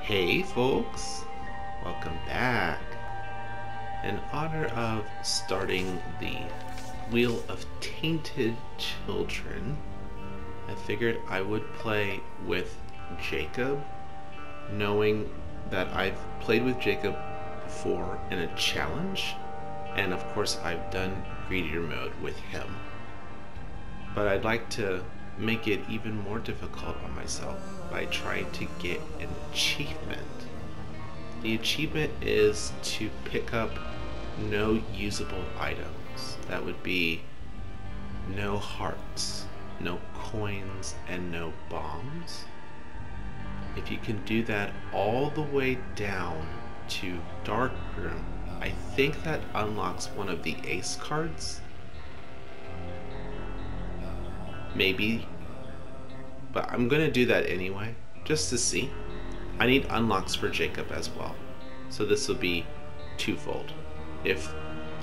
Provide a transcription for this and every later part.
Hey folks, welcome back. In honor of starting the Wheel of Tainted Children, I figured I would play with Jacob, knowing that I've played with Jacob before in a challenge, and of course I've done greedier mode with him. But I'd like to make it even more difficult on myself by trying to get an achievement. The achievement is to pick up no usable items. That would be no hearts, no coins, and no bombs. If you can do that all the way down to Dark Room, I think that unlocks one of the ace cards. Maybe, but I'm gonna do that anyway, just to see. I need unlocks for Jacob as well, so this will be twofold. If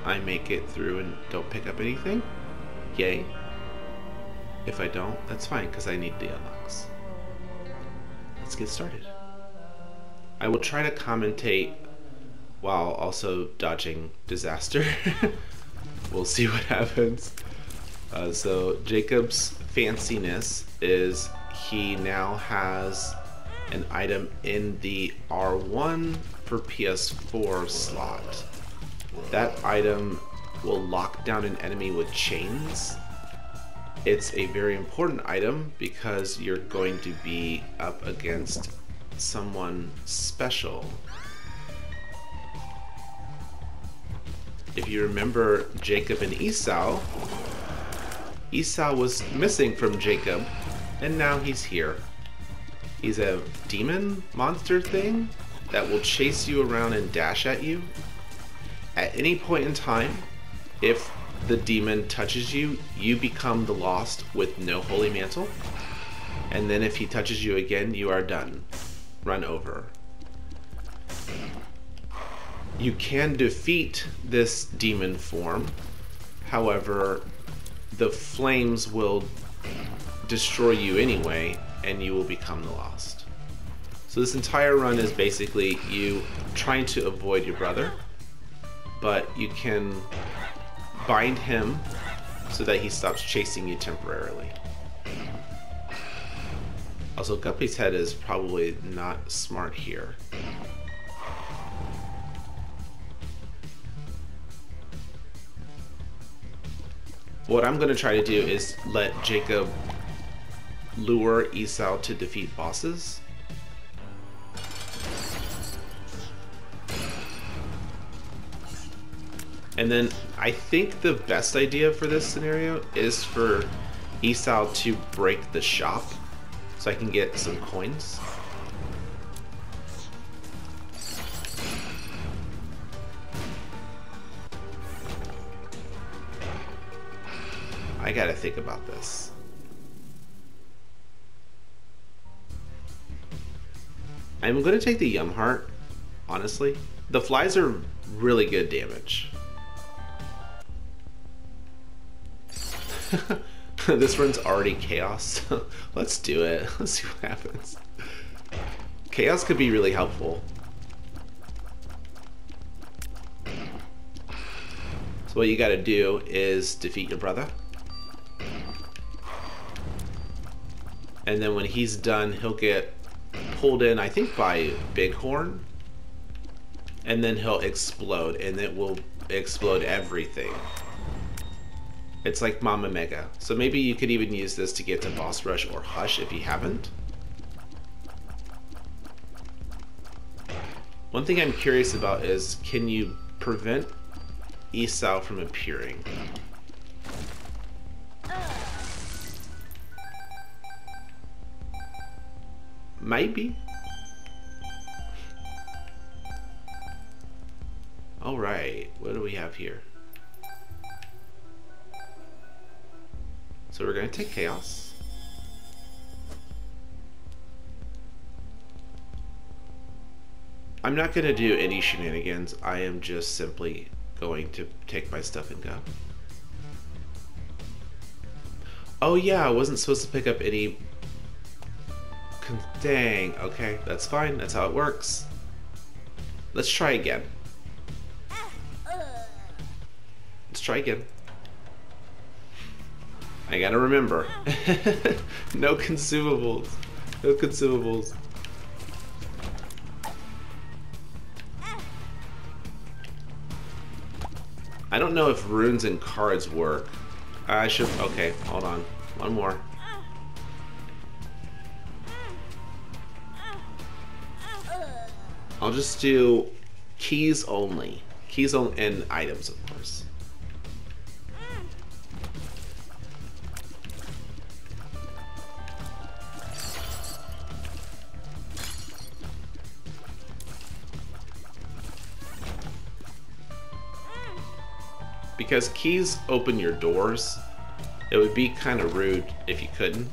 I make it through and don't pick up anything, yay. If I don't, that's fine, because I need the unlocks. Let's get started. I will try to commentate while also dodging disaster. We'll see what happens. So Jacob's fanciness is he now has an item in the R1 for PS4 slot. That item will lock down an enemy with chains. It's a very important item because you're going to be up against someone special. If you remember Jacob and Esau was missing from Jacob, and now he's here. He's a demon monster thing that will chase you around and dash at you. At any point in time, if the demon touches you, you become the lost with no holy mantle. And then if he touches you again, you are done. Run over. You can defeat this demon form. However, the flames will destroy you anyway, and you will become the lost. So this entire run is basically you trying to avoid your brother, but you can bind him so that he stops chasing you temporarily. Also, Guppy's head is probably not smart here. What I'm going to try to do is let Jacob lure Esau to defeat bosses. And then I think the best idea for this scenario is for Esau to break the shop so I can get some coins. I gotta think about this. I'm gonna take the Yum Heart, honestly. The flies are really good damage. This run's already chaos. Let's do it. Let's see what happens. Chaos could be really helpful. So what you gotta do is defeat your brother. And then when he's done, he'll get pulled in, I think, by Bighorn. And then he'll explode, and it will explode everything. It's like Mama Mega. So maybe you could even use this to get to Boss Rush or Hush if you haven't. One thing I'm curious about is, can you prevent Esau from appearing? Maybe. Alright, what do we have here? So we're going to take Chaos. I'm not going to do any shenanigans. I am just simply going to take my stuff and go. Oh yeah, I wasn't supposed to pick up any Dang, okay, that's fine. That's how it works. Let's try again. Let's try again. I gotta remember. No consumables. No consumables. I don't know if runes and cards work. I should... Okay, hold on. One more. I'll just do keys only. Keys only and items, of course. Because keys open your doors, it would be kind of rude if you couldn't.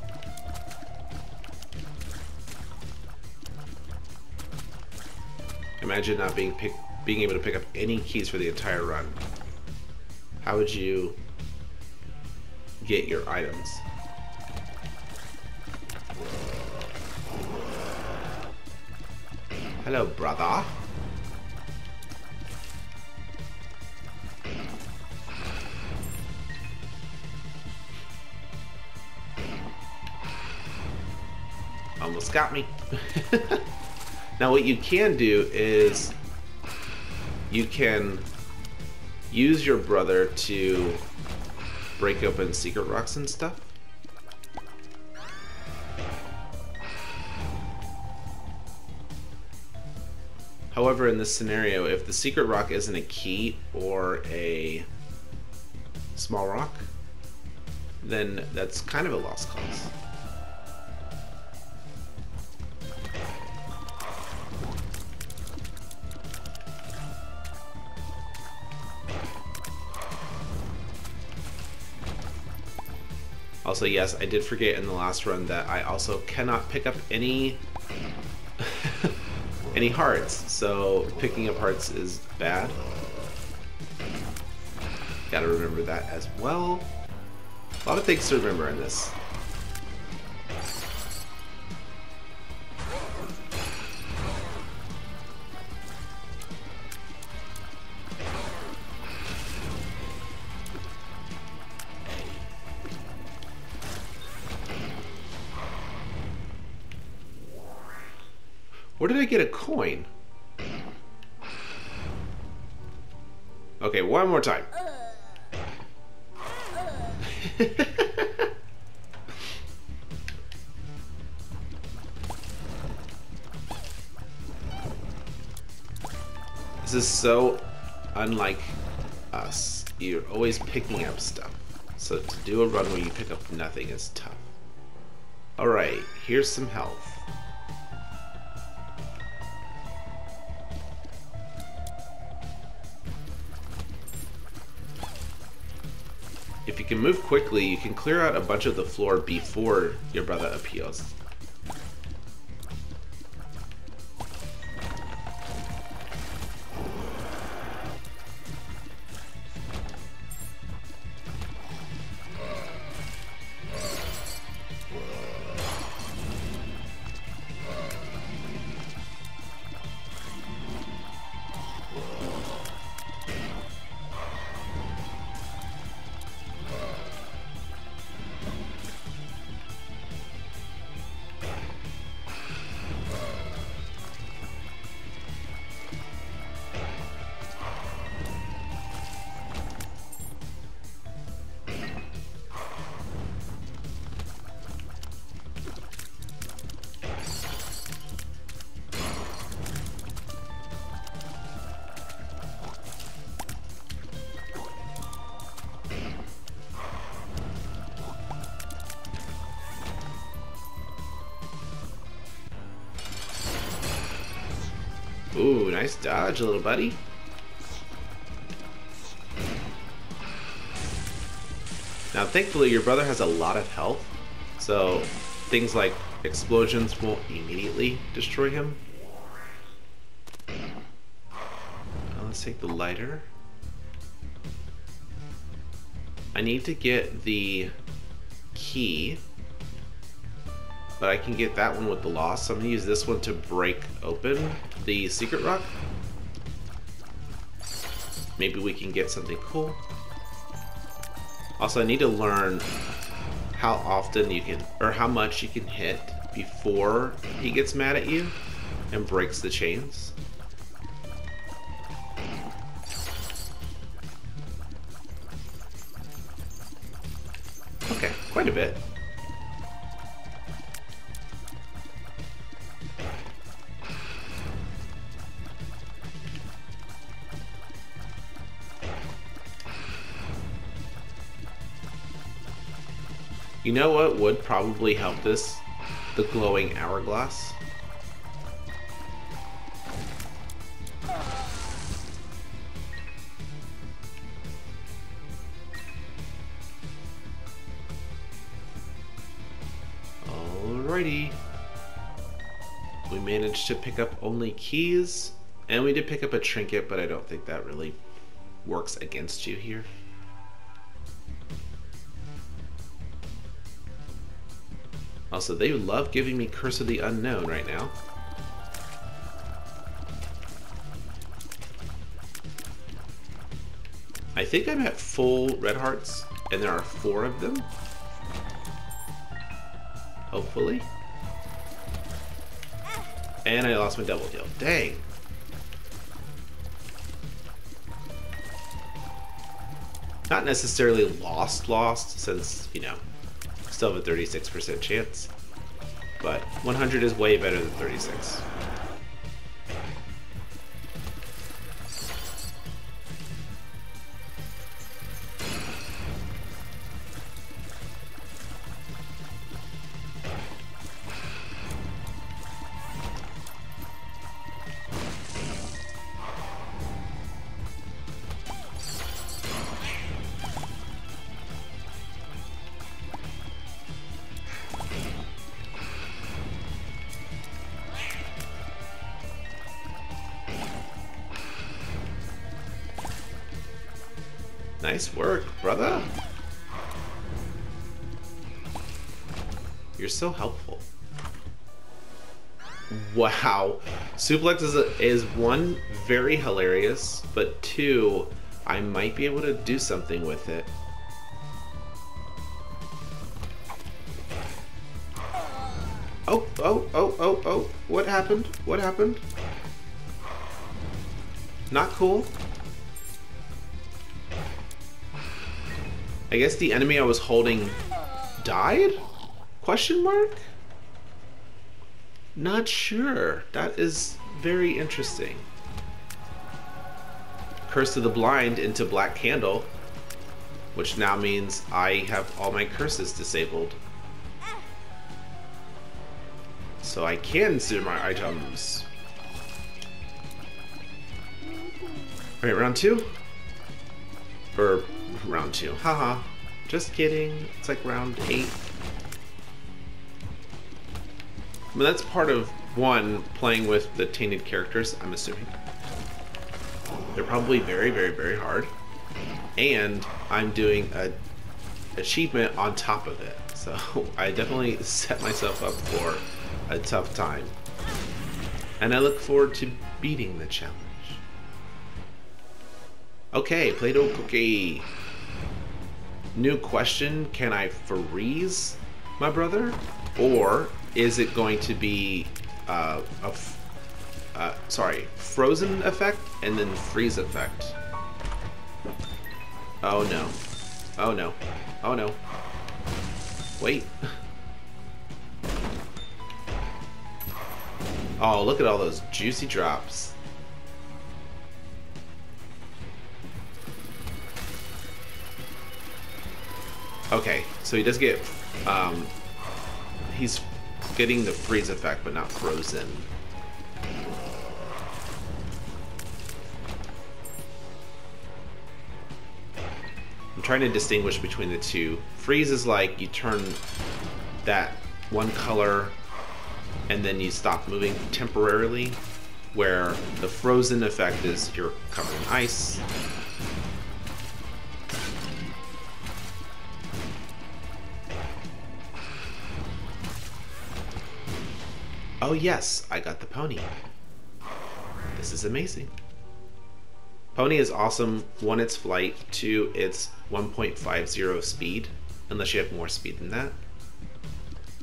Imagine not being able to pick up any keys for the entire run. How would you get your items? Hello, brother. Almost got me. Now what you can do is you can use your brother to break open secret rocks and stuff. However, in this scenario, if the secret rock isn't a key or a small rock, then that's kind of a lost cause. Also, yes, I did forget in the last run that I also cannot pick up any any hearts, so picking up hearts is bad. Gotta remember that as well. A lot of things to remember in this. Where did I get a coin? Okay, one more time. This is so unlike us. You're always picking up stuff. So to do a run where you pick up nothing is tough. Alright, here's some health. If you can move quickly, you can clear out a bunch of the floor before your brother appears. Ooh, nice dodge, little buddy. Now, thankfully, your brother has a lot of health, so things like explosions won't immediately destroy him. Let's take the lighter. I need to get the key, but I can get that one with the loss. So I'm gonna use this one to break open the secret rock. Maybe we can get something cool. Also, I need to learn how often you can, or how much you can hit before he gets mad at you and breaks the chains. Okay, quite a bit. You know what would probably help this? The glowing hourglass. Alrighty. We managed to pick up only keys, and we did pick up a trinket, but I don't think that really works against you here. Also, they love giving me Curse of the Unknown right now. I think I'm at full red hearts, and there are 4 of them. Hopefully. And I lost my double deal. Dang. Not necessarily lost, since, you know, still have a 36% chance, but 100 is way better than 36. Nice work, brother. You're so helpful. Wow. Suplex is 1, very hilarious, but 2, I might be able to do something with it. Oh. What happened? What happened? Not cool. I guess the enemy I was holding died? Question mark? Not sure. That is very interesting. Curse of the Blind into Black Candle, which now means I have all my curses disabled. So I can see my items. Alright, round 2? Or round 2. Haha. Just kidding. It's like round 8. But that's part of, 1, playing with the Tainted characters, I'm assuming. They're probably very, very, very hard. And I'm doing a achievement on top of it. So I definitely set myself up for a tough time. And I look forward to beating the challenge. Okay, Play-Doh cookie. New question, can I freeze my brother? Or is it going to be frozen effect and then freeze effect? Oh no. Oh no. Oh no. Wait. Oh, look at all those juicy drops. Okay, so he does get, he's getting the freeze effect, but not frozen. I'm trying to distinguish between the two. Freeze is like you turn that one color and then you stop moving temporarily, where the frozen effect is you're covered in ice. Oh yes, I got the pony. This is amazing. Pony is awesome. 1, it's flight. 2, it's 1.50 speed, unless you have more speed than that.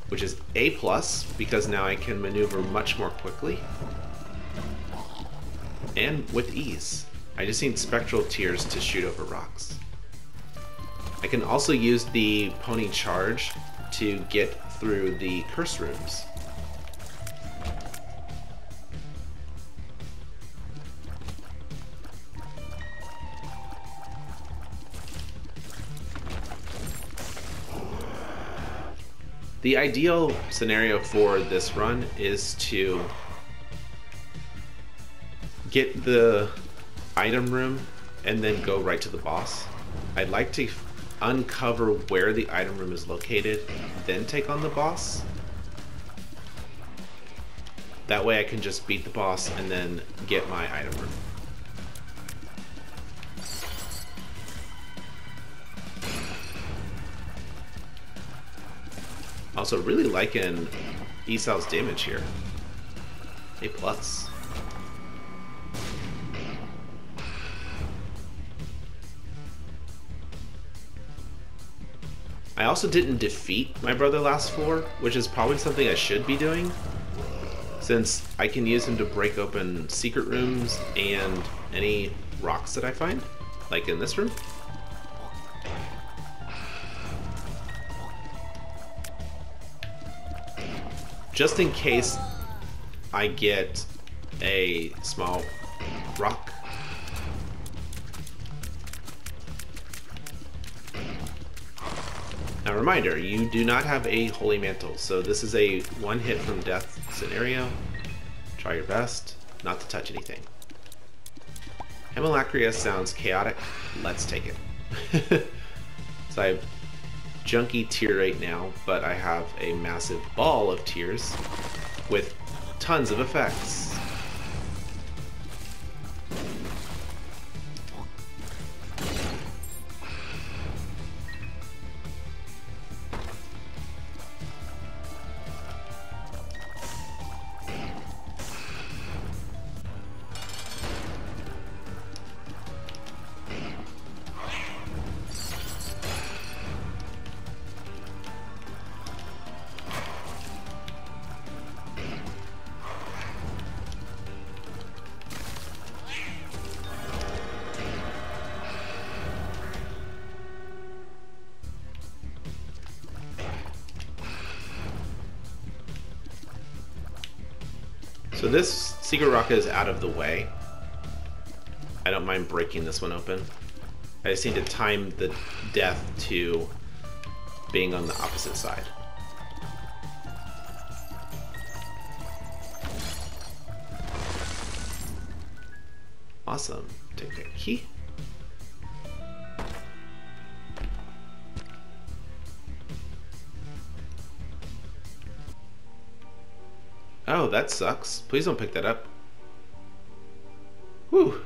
Which is A+, because now I can maneuver much more quickly. And with ease. I just need spectral tears to shoot over rocks. I can also use the pony charge to get through the curse rooms. The ideal scenario for this run is to get the item room and then go right to the boss. I'd like to uncover where the item room is located, then take on the boss. That way I can just beat the boss and then get my item room. Also really liking Esau's damage here. A+. I also didn't defeat my brother last floor, which is probably something I should be doing, since I can use him to break open secret rooms and any rocks that I find, like in this room. Just in case I get a small rock. Now reminder, you do not have a Holy Mantle, so this is a 1 hit from death scenario. Try your best not to touch anything. Hemolacria sounds chaotic. Let's take it. So I have junky tear right now, but I have a massive ball of tears with tons of effects. So this secret rock is out of the way. I don't mind breaking this one open. I just need to time the death to being on the opposite side. Awesome. Take that key. Oh, that sucks. Please don't pick that up. Whew.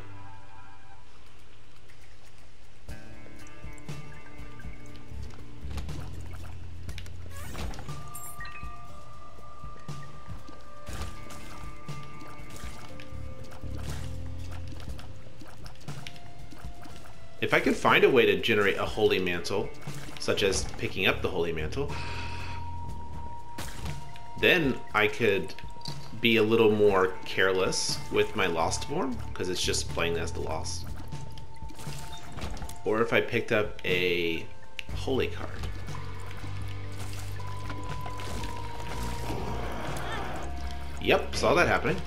If I could find a way to generate a Holy Mantle, such as picking up the Holy Mantle, then I could be a little more careless with my Lost form, because it's just playing as the Lost. Or if I picked up a Holy card. Yep, saw that happening.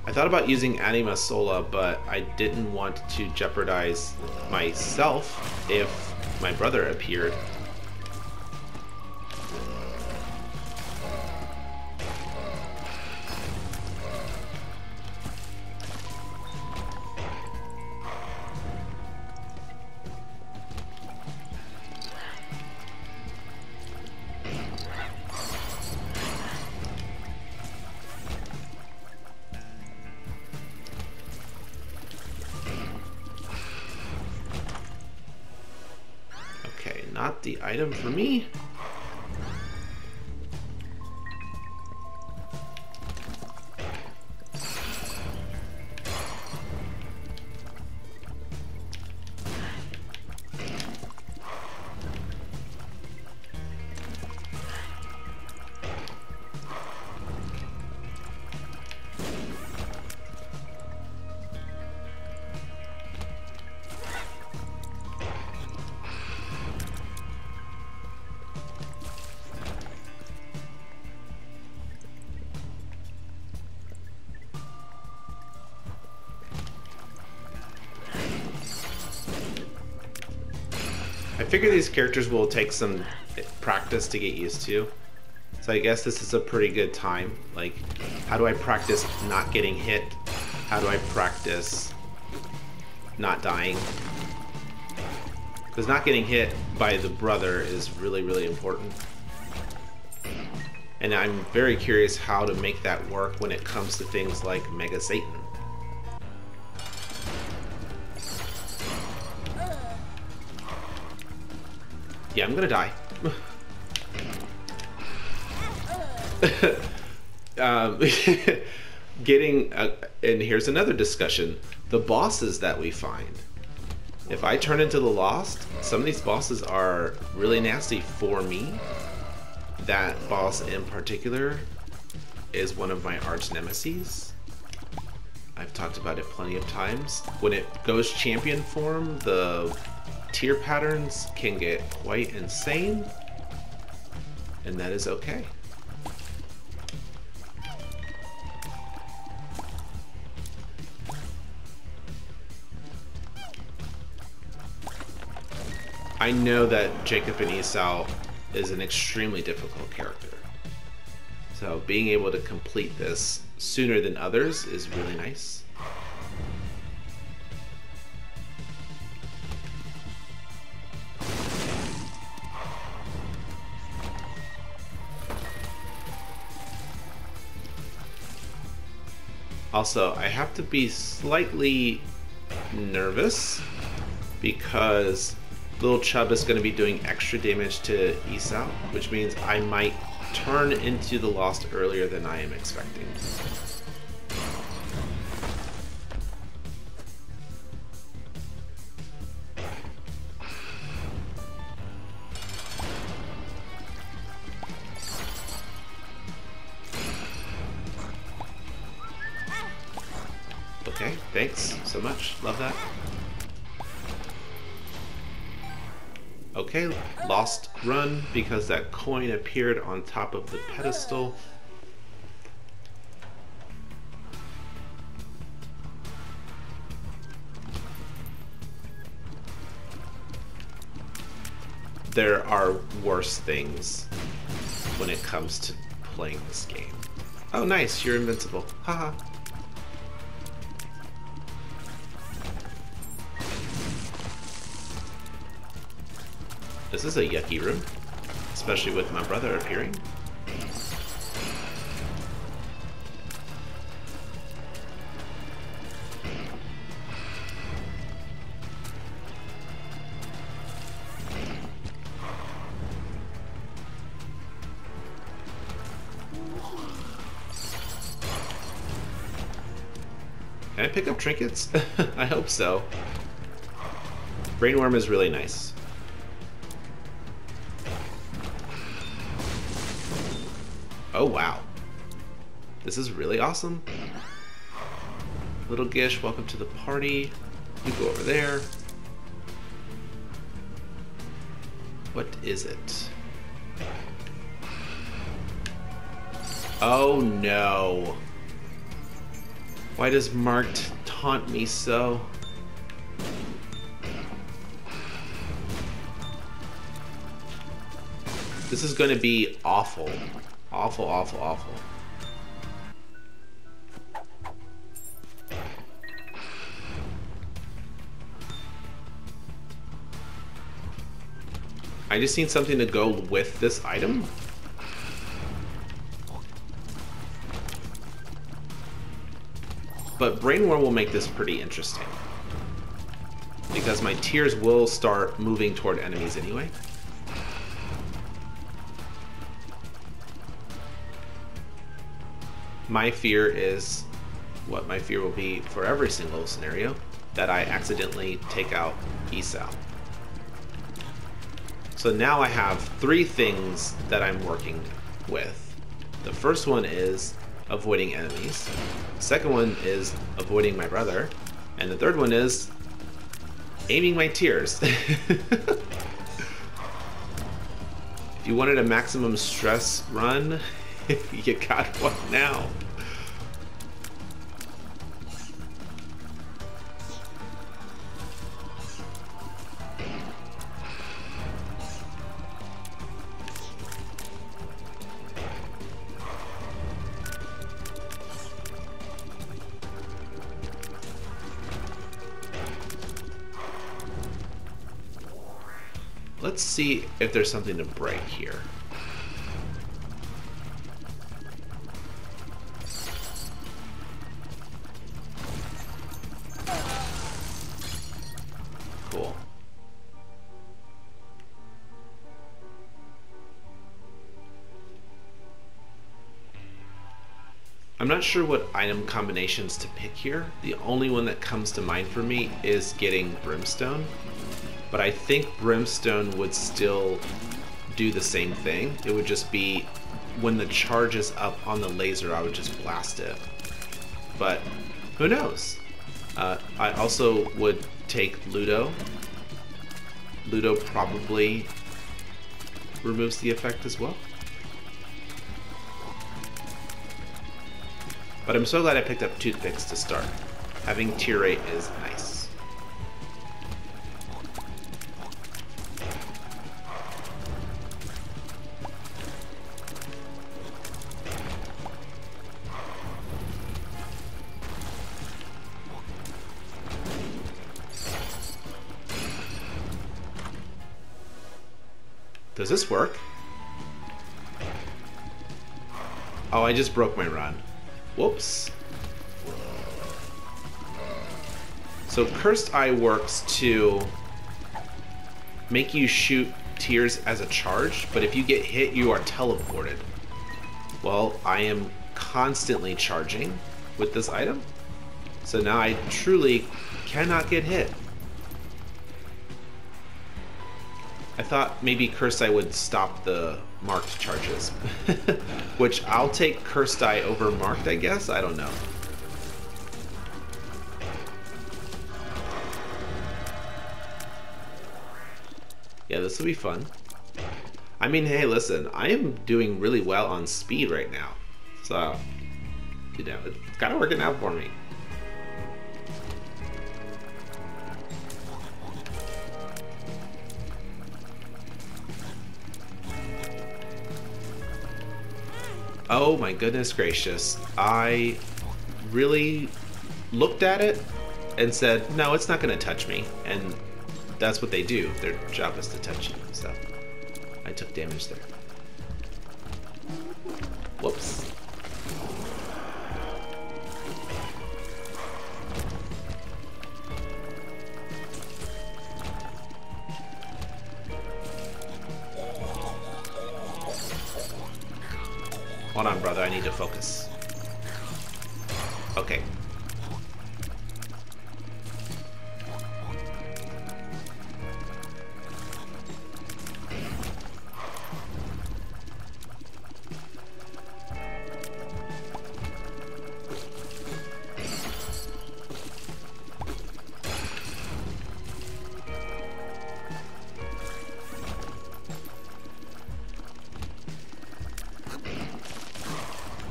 I thought about using Anima Sola, but I didn't want to jeopardize myself if my brother appeared. Not the item for me. I figure these characters will take some practice to get used to. So I guess this is a pretty good time. Like, how do I practice not getting hit? How do I practice not dying? Because not getting hit by the brother is really, really important. And I'm very curious how to make that work when it comes to things like Mega Satan. Yeah, I'm gonna die. And here's another discussion. The bosses that we find. If I turn into the Lost, some of these bosses are really nasty for me. That boss in particular is one of my arch nemesis. I've talked about it plenty of times. When it goes champion form, the tier patterns can get quite insane, and that is okay. I know that Jacob and Esau is an extremely difficult character. So being able to complete this sooner than others is really nice. Also, I have to be slightly nervous because Little Chub is going to be doing extra damage to Esau, which means I might turn into the Lost earlier than I am expecting. Okay, thanks so much. Love that. Okay, lost run because that coin appeared on top of the pedestal. There are worse things when it comes to playing this game. Oh nice, you're invincible. Haha. This is a yucky room, especially with my brother appearing. Can I pick up trinkets? I hope so. Brainworm is really nice. Oh wow, this is really awesome. Little Gish, welcome to the party. You go over there. What is it? Oh no. Why does Marked taunt me so? This is going to be awful. Awful, awful, awful. I just need something to go with this item. But Brainworm will make this pretty interesting, because my tiers will start moving toward enemies anyway. My fear is what my fear will be for every single scenario, that I accidentally take out Esau. So now I have 3 things that I'm working with. The first one is avoiding enemies. The second one is avoiding my brother. And the third one is aiming my tiers. If you wanted a maximum stress run, you got one now. Let's see if there's something to break here. Cool. I'm not sure what item combinations to pick here. The only one that comes to mind for me is getting Brimstone. But I think Brimstone would still do the same thing. It would just be when the charge is up on the laser, I would just blast it. But who knows? I also would take Ludo. Ludo probably removes the effect as well. But I'm so glad I picked up toothpicks to start. Having tier 8 is nice. Does this work? Oh, I just broke my run. Whoops. So Cursed Eye works to make you shoot tears as a charge, but if you get hit, you are teleported. Well, I am constantly charging with this item, so now I truly cannot get hit. I thought maybe Cursed Eye would stop the marked charges. Which I'll take Cursed Eye over marked, I guess? I don't know. Yeah, this will be fun. I mean, hey, listen, I am doing really well on speed right now. So, you know, it's kind of working out for me. Oh my goodness gracious. I really looked at it and said, no, it's not going to touch me. And that's what they do. Their job is to touch you. So I took damage there. Whoops. Hold on, brother, I need to focus. Okay.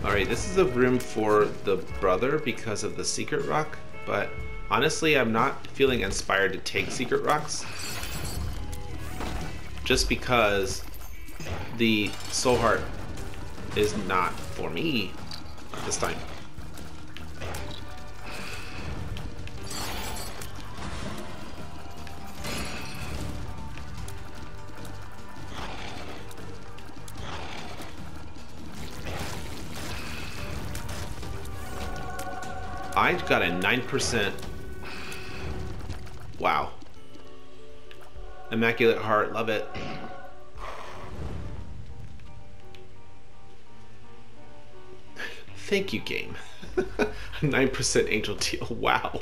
Alright, this is a room for the brother because of the secret rock, but honestly I'm not feeling inspired to take secret rocks. Just because the soul heart is not for me this time. I got a 9%. Wow. Immaculate Heart, love it. Thank you, game. 9% Angel Teal, wow.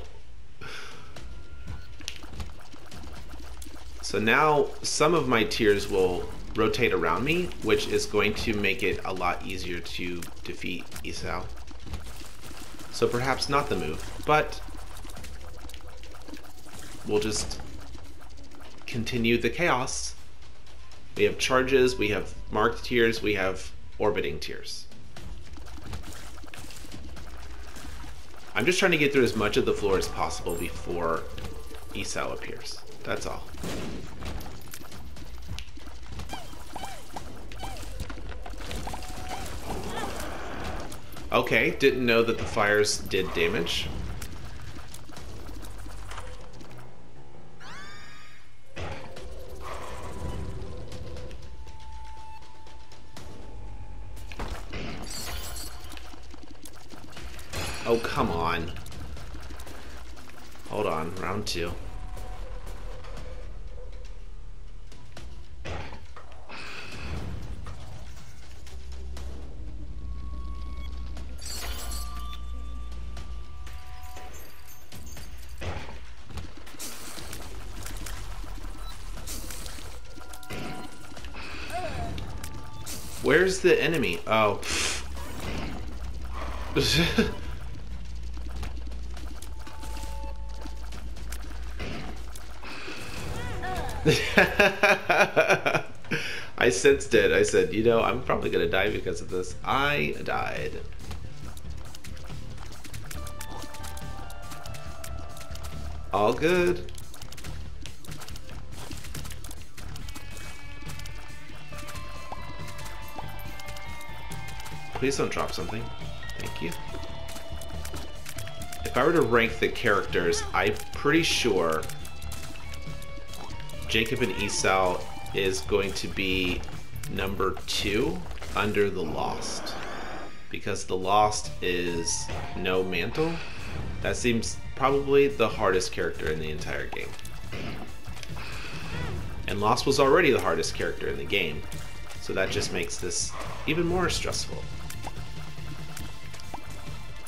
So now some of my tiers will rotate around me, which is going to make it a lot easier to defeat Isao. So perhaps not the move, but we'll just continue the chaos. We have charges, we have marked tiers, we have orbiting tiers. I'm just trying to get through as much of the floor as possible before Isao appears. That's all. Okay, didn't know that the fires did damage. Oh, come on. Hold on, round 2. Where's the enemy? Oh. I sensed it. I said, you know, I'm probably gonna die because of this. I died. All good. Please don't drop something. Thank you. If I were to rank the characters, I'm pretty sure Jacob and Esau is going to be number 2 under the Lost. Because the Lost is no mantle. That seems probably the hardest character in the entire game. And Lost was already the hardest character in the game. So that just makes this even more stressful.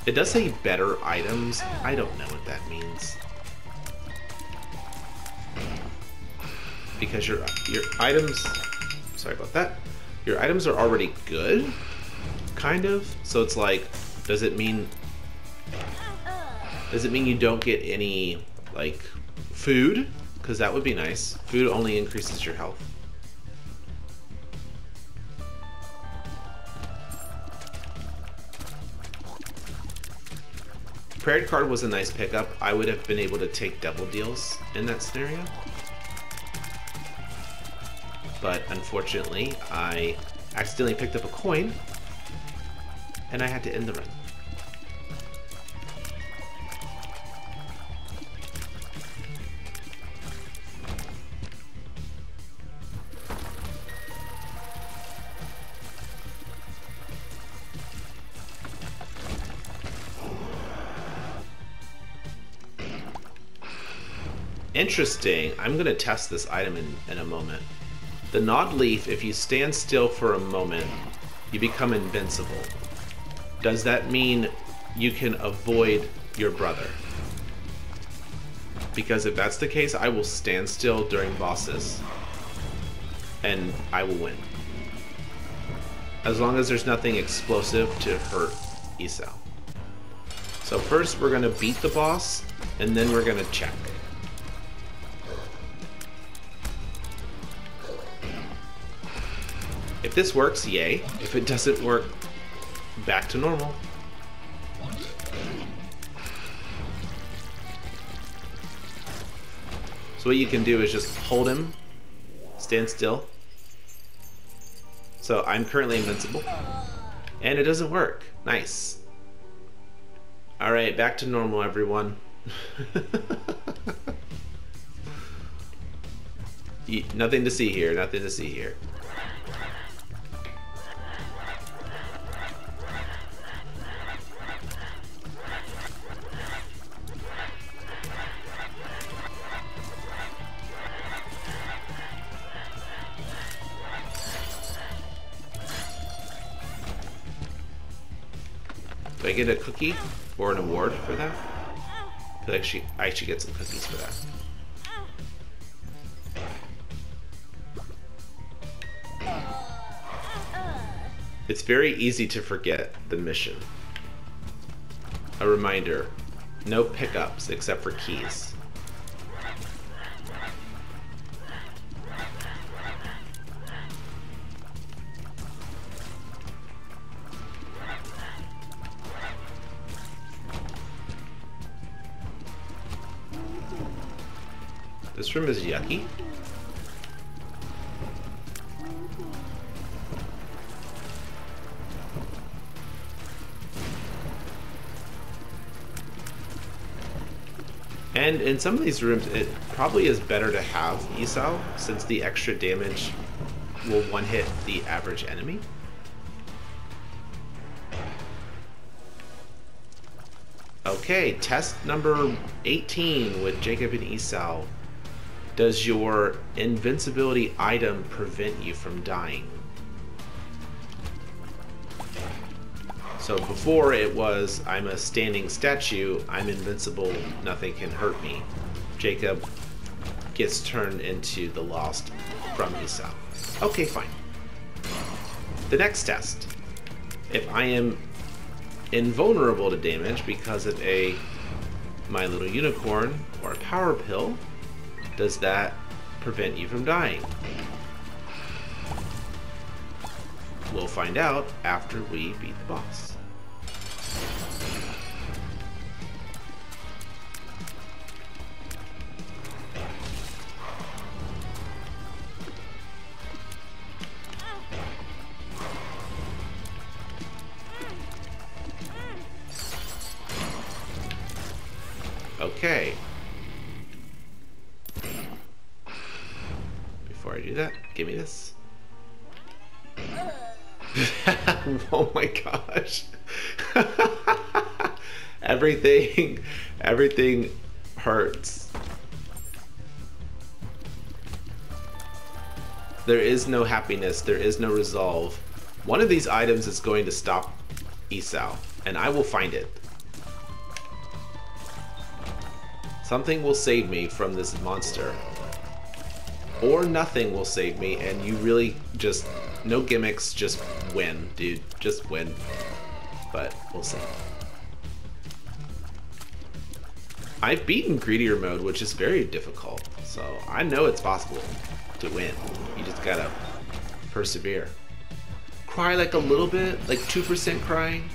It does say better items. I don't know what that means. Because your items, sorry about that, your items are already good, kind of. So it's like, does it mean you don't get any like food? Because that would be nice. Food only increases your health. Prepared card was a nice pickup. I would have been able to take double deals in that scenario. But unfortunately, I accidentally picked up a coin, and I had to end the run. Interesting. I'm going to test this item in a moment. The Gnawed Leaf, if you stand still for a moment, you become invincible. Does that mean you can avoid your brother? Because if that's the case, I will stand still during bosses, and I will win. As long as there's nothing explosive to hurt Esau. So first we're going to beat the boss, and then we're going to check. If this works, yay. If it doesn't work, back to normal. So what you can do is just hold him, stand still. So I'm currently invincible, and it doesn't work. Nice. Alright, back to normal, everyone. Nothing to see here, nothing to see here. Do I get a cookie or an award for that? I actually get some cookies for that. It's very easy to forget the mission. A reminder, no pickups except for keys. This room is yucky. And in some of these rooms, it probably is better to have Esau, since the extra damage will one-hit the average enemy. Okay, test number 18 with Jacob and Esau. Does your invincibility item prevent you from dying? So before it was, I'm a standing statue, I'm invincible, nothing can hurt me. Jacob gets turned into the lost from Esau. Okay, fine. The next test. If I am invulnerable to damage because of a My Little Unicorn or a power pill, does that prevent you from dying? We'll find out after we beat the boss. Okay. Before I do that, give me this. Oh my gosh. everything hurts. There is no happiness, there is no resolve. One of these items is going to stop Esau, and I will find it. Something will save me from this monster. Or nothing will save me, and you really just, no gimmicks, just win, dude. Just win. But we'll see. I've beaten Greedier mode, which is very difficult, so I know it's possible to win. You just gotta persevere. Cry like a little bit, like 2% crying.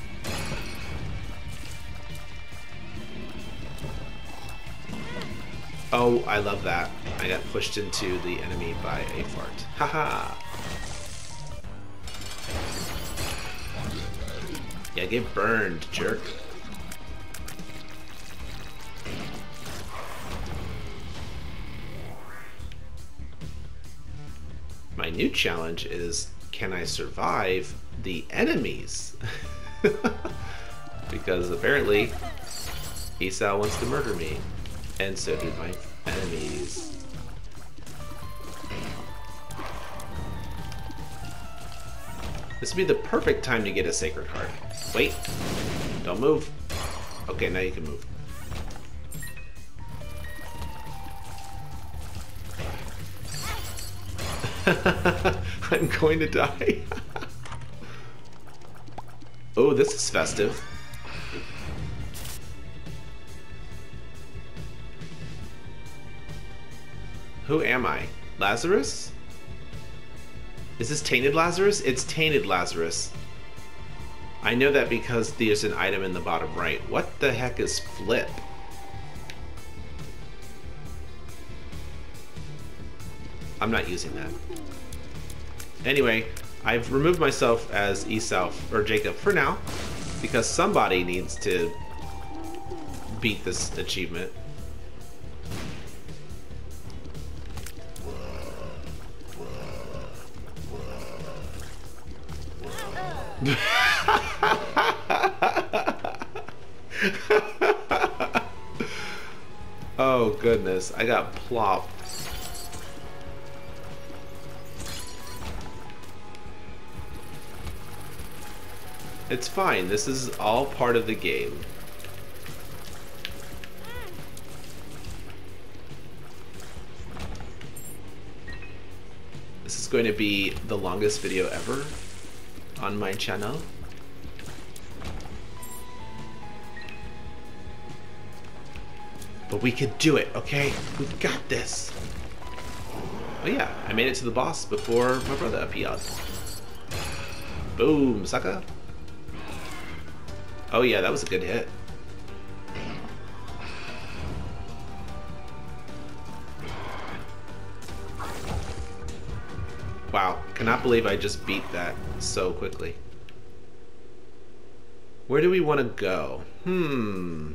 Oh, I love that. I got pushed into the enemy by a fart. Haha! Yeah, get burned, jerk. My new challenge is, can I survive the enemies? Because apparently Esau wants to murder me. And so do my enemies. This would be the perfect time to get a sacred heart. Wait, don't move. Okay, now you can move. I'm going to die. Oh, this is festive. Who am I? Lazarus? Is this Tainted Lazarus? It's Tainted Lazarus. I know that because there's an item in the bottom right. What the heck is flip? I'm not using that. Anyway, I've removed myself as Esau, or Jacob, for now, because somebody needs to beat this achievement. Oh goodness, I got plopped. It's fine, this is all part of the game. This is going to be the longest video ever on my channel. But we could do it, okay? We got this. Oh yeah, I made it to the boss before my brother appeared. Boom, sucker. Oh yeah, that was a good hit. Wow, cannot believe I just beat that so quickly. Where do we want to go? Don't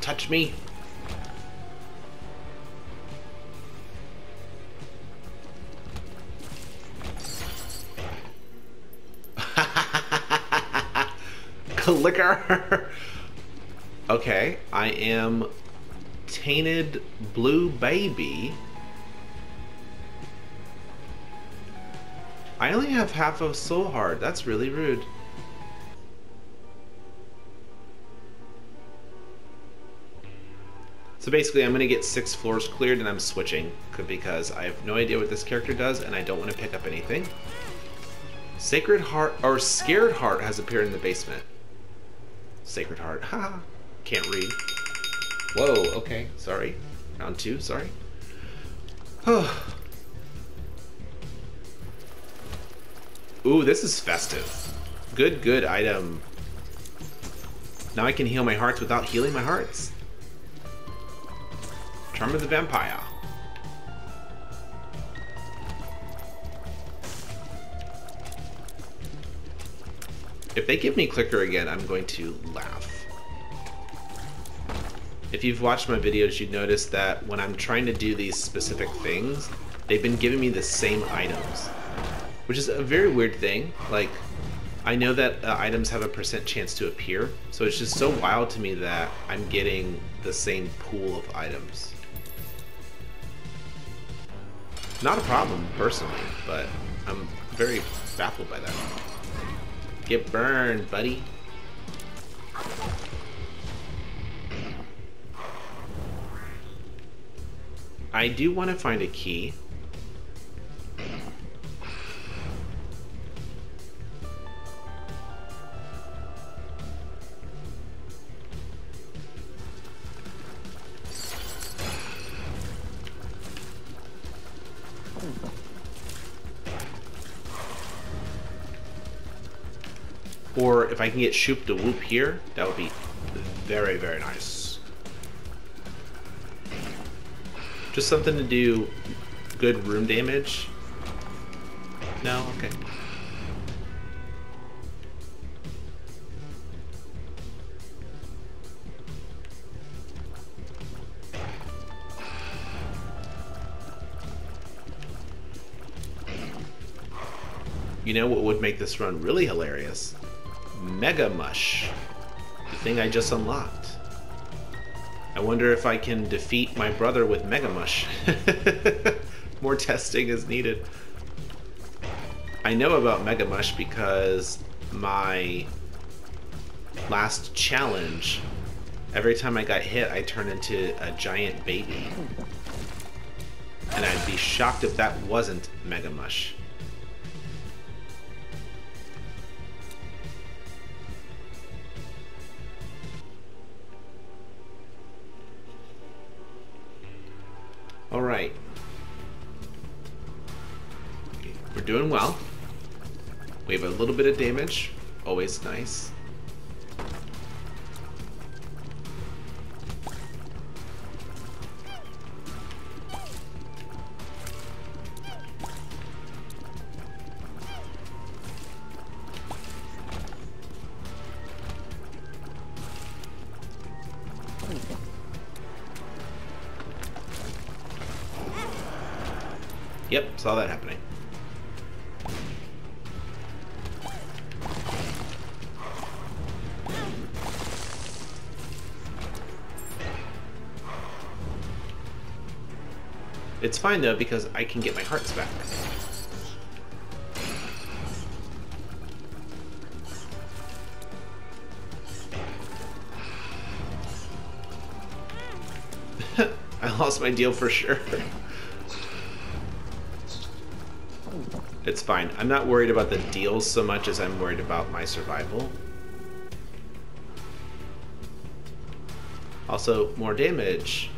touch me. Liquor. Okay, I am Tainted Blue Baby. I only have half of Soul Heart. That's really rude. So basically I'm going to get 6 floors cleared and I'm switching because I have no idea what this character does and I don't want to pick up anything. Sacred Heart, or Scared Heart, has appeared in the basement. Sacred Heart. Haha. Can't read. Whoa, okay. Sorry. Round 2, sorry. Ooh, this is festive. Good item. Now I can heal my hearts without healing my hearts. Charm of the Vampire. If they give me clicker again, I'm going to laugh. If you've watched my videos, you'd notice that when I'm trying to do these specific things, they've been giving me the same items, which is a very weird thing. Like, I know that items have a % chance to appear, so it's just so wild to me that I'm getting the same pool of items. Not a problem, personally, but I'm very baffled by that. Get burned, buddy. I do want to find a key. Or if I can get Shoop to Whoop here, that would be very, very nice. Just something to do good room damage. No? Okay. You know what would make this run really hilarious? Mega Mush, the thing I just unlocked. I wonder if I can defeat my brother with Mega Mush. More testing is needed. I know about Mega Mush because my last challenge, every time I got hit, I turned into a giant baby. And I'd be shocked if that wasn't Mega Mush. All right. Okay, we're doing well. We have a little bit of damage, always nice. Yep, saw that happening. It's fine though, because I can get my hearts back. I lost my deal for sure. It's fine. I'm not worried about the deals so much as I'm worried about my survival. Also, more damage.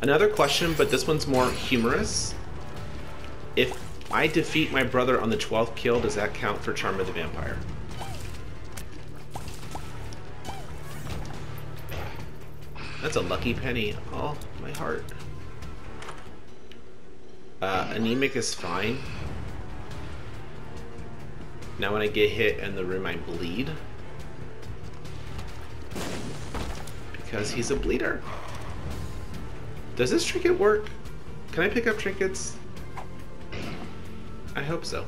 Another question, but this one's more humorous. If I defeat my brother on the 12th kill, does that count for Charm of the Vampire? That's a lucky penny. Oh, my heart. Anemic is fine. Now when I get hit in the room, I bleed. Because he's a bleeder. Does this trinket work? Can I pick up trinkets? I hope so.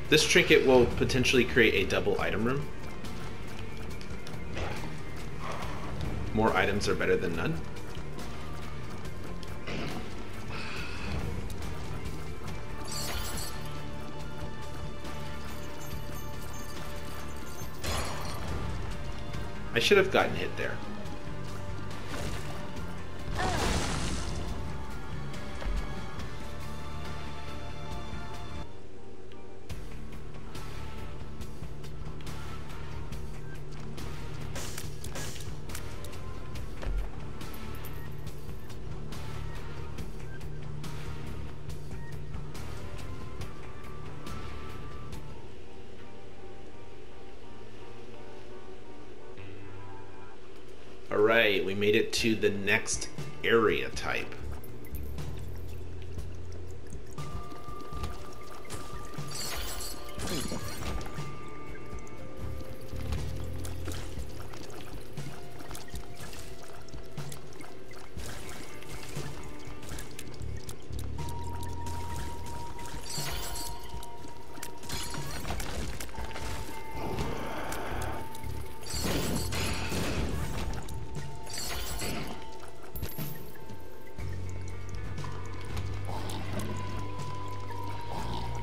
This trinket will potentially create a double item room. More items are better than none. I should have gotten hit there. Alright, we made it to the next area type.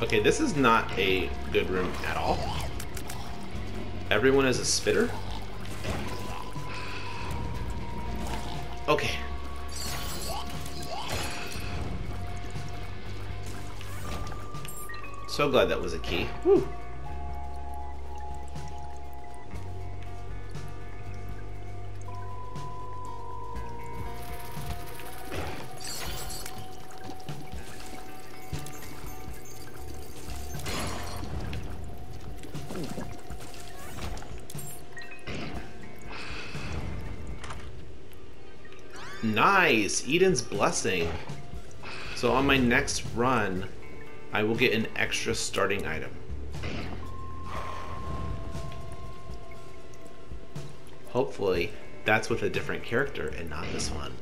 Okay, this is not a good room at all. Everyone is a spitter. Okay. So glad that was a key. Woo. Nice! Eden's Blessing. So on my next run, I will get an extra starting item. Hopefully, that's with a different character and not this one.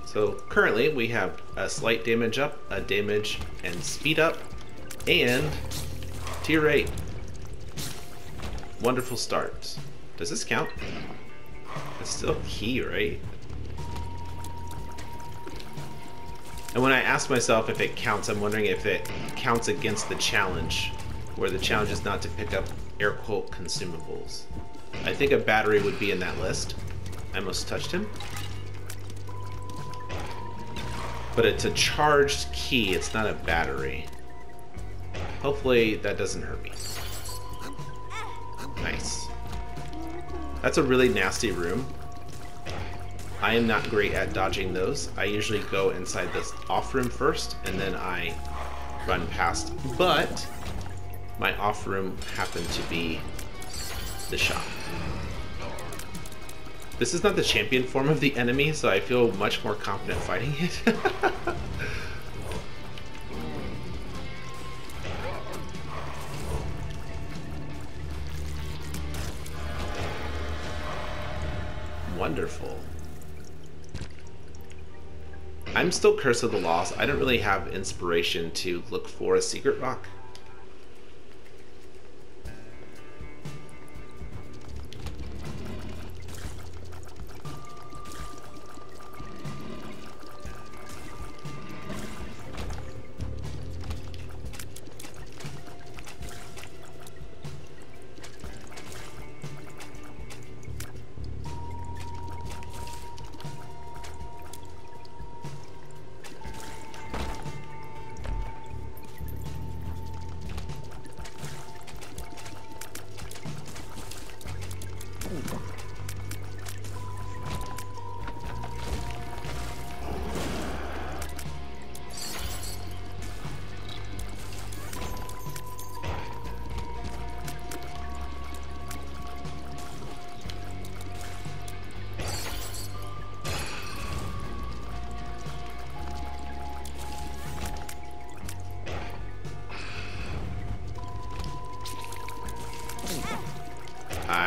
So currently we have a slight damage up, a damage and speed up, and tier 8. Wonderful start. Does this count? It's still key, right? And when I ask myself if it counts, I'm wondering if it counts against the challenge, where the challenge is not to pick up air quote consumables. I think a battery would be in that list. I almost touched him. But it's a charged key, it's not a battery. Hopefully that doesn't hurt me. Nice. That's a really nasty room. I am not great at dodging those. I usually go inside this off room first, and then I run past. But my off room happened to be the shop. This is not the champion form of the enemy, so I feel much more confident fighting it. Wonderful. I'm still Curse of the Lost. I don't really have inspiration to look for a secret rock.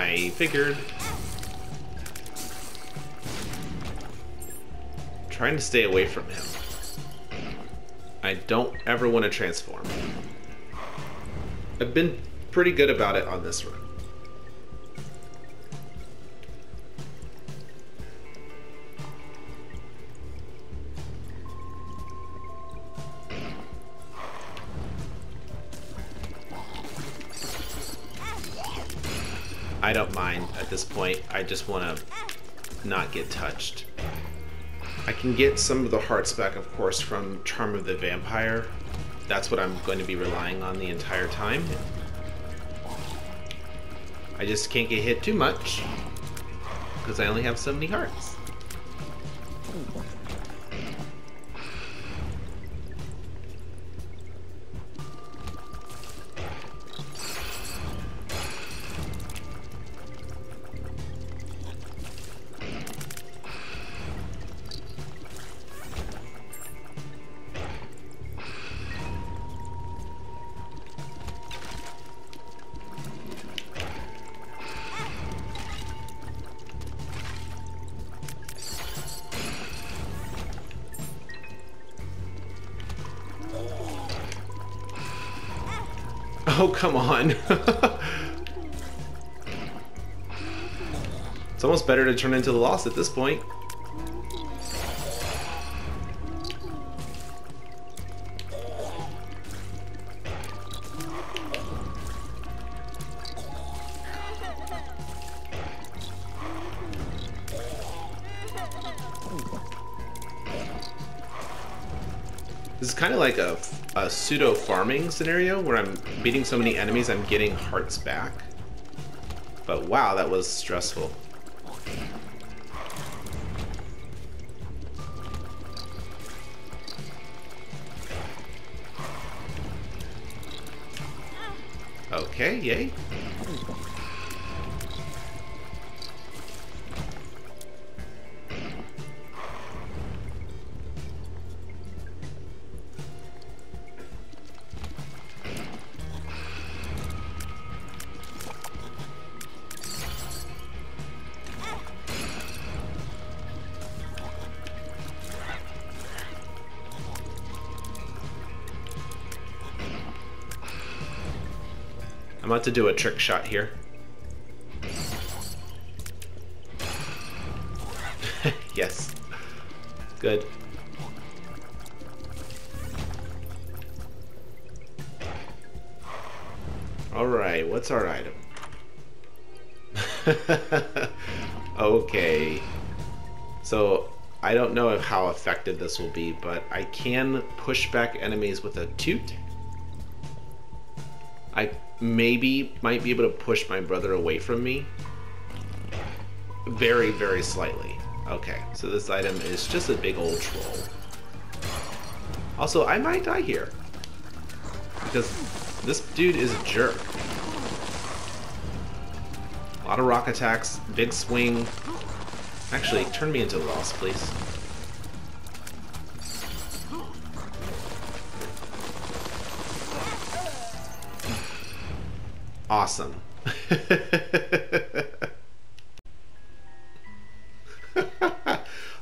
I figured. Trying to stay away from him. I don't ever want to transform. I've been pretty good about it on this run. I don't mind at this point. I just want to not get touched. I can get some of the hearts back, of course, from Charm of the Vampire. That's what I'm going to be relying on the entire time. I just can't get hit too much because I only have so many hearts. Oh, come on. It's almost better to turn into the Lost at this point. This is kind of like a pseudo farming scenario where I'm beating so many enemies I'm getting hearts back. But wow, that was stressful. Okay, yay. I'm about to do a trick shot here. Yes. Good. Alright, what's our item? Okay. So, I don't know how effective this will be, but I can push back enemies with a toot. I might be able to push my brother away from me. Very, very slightly. Okay, so this item is just a big old troll. Also, I might die here. Because this dude is a jerk. A lot of rock attacks, big swing. Actually, turn me into Lost, please. Awesome.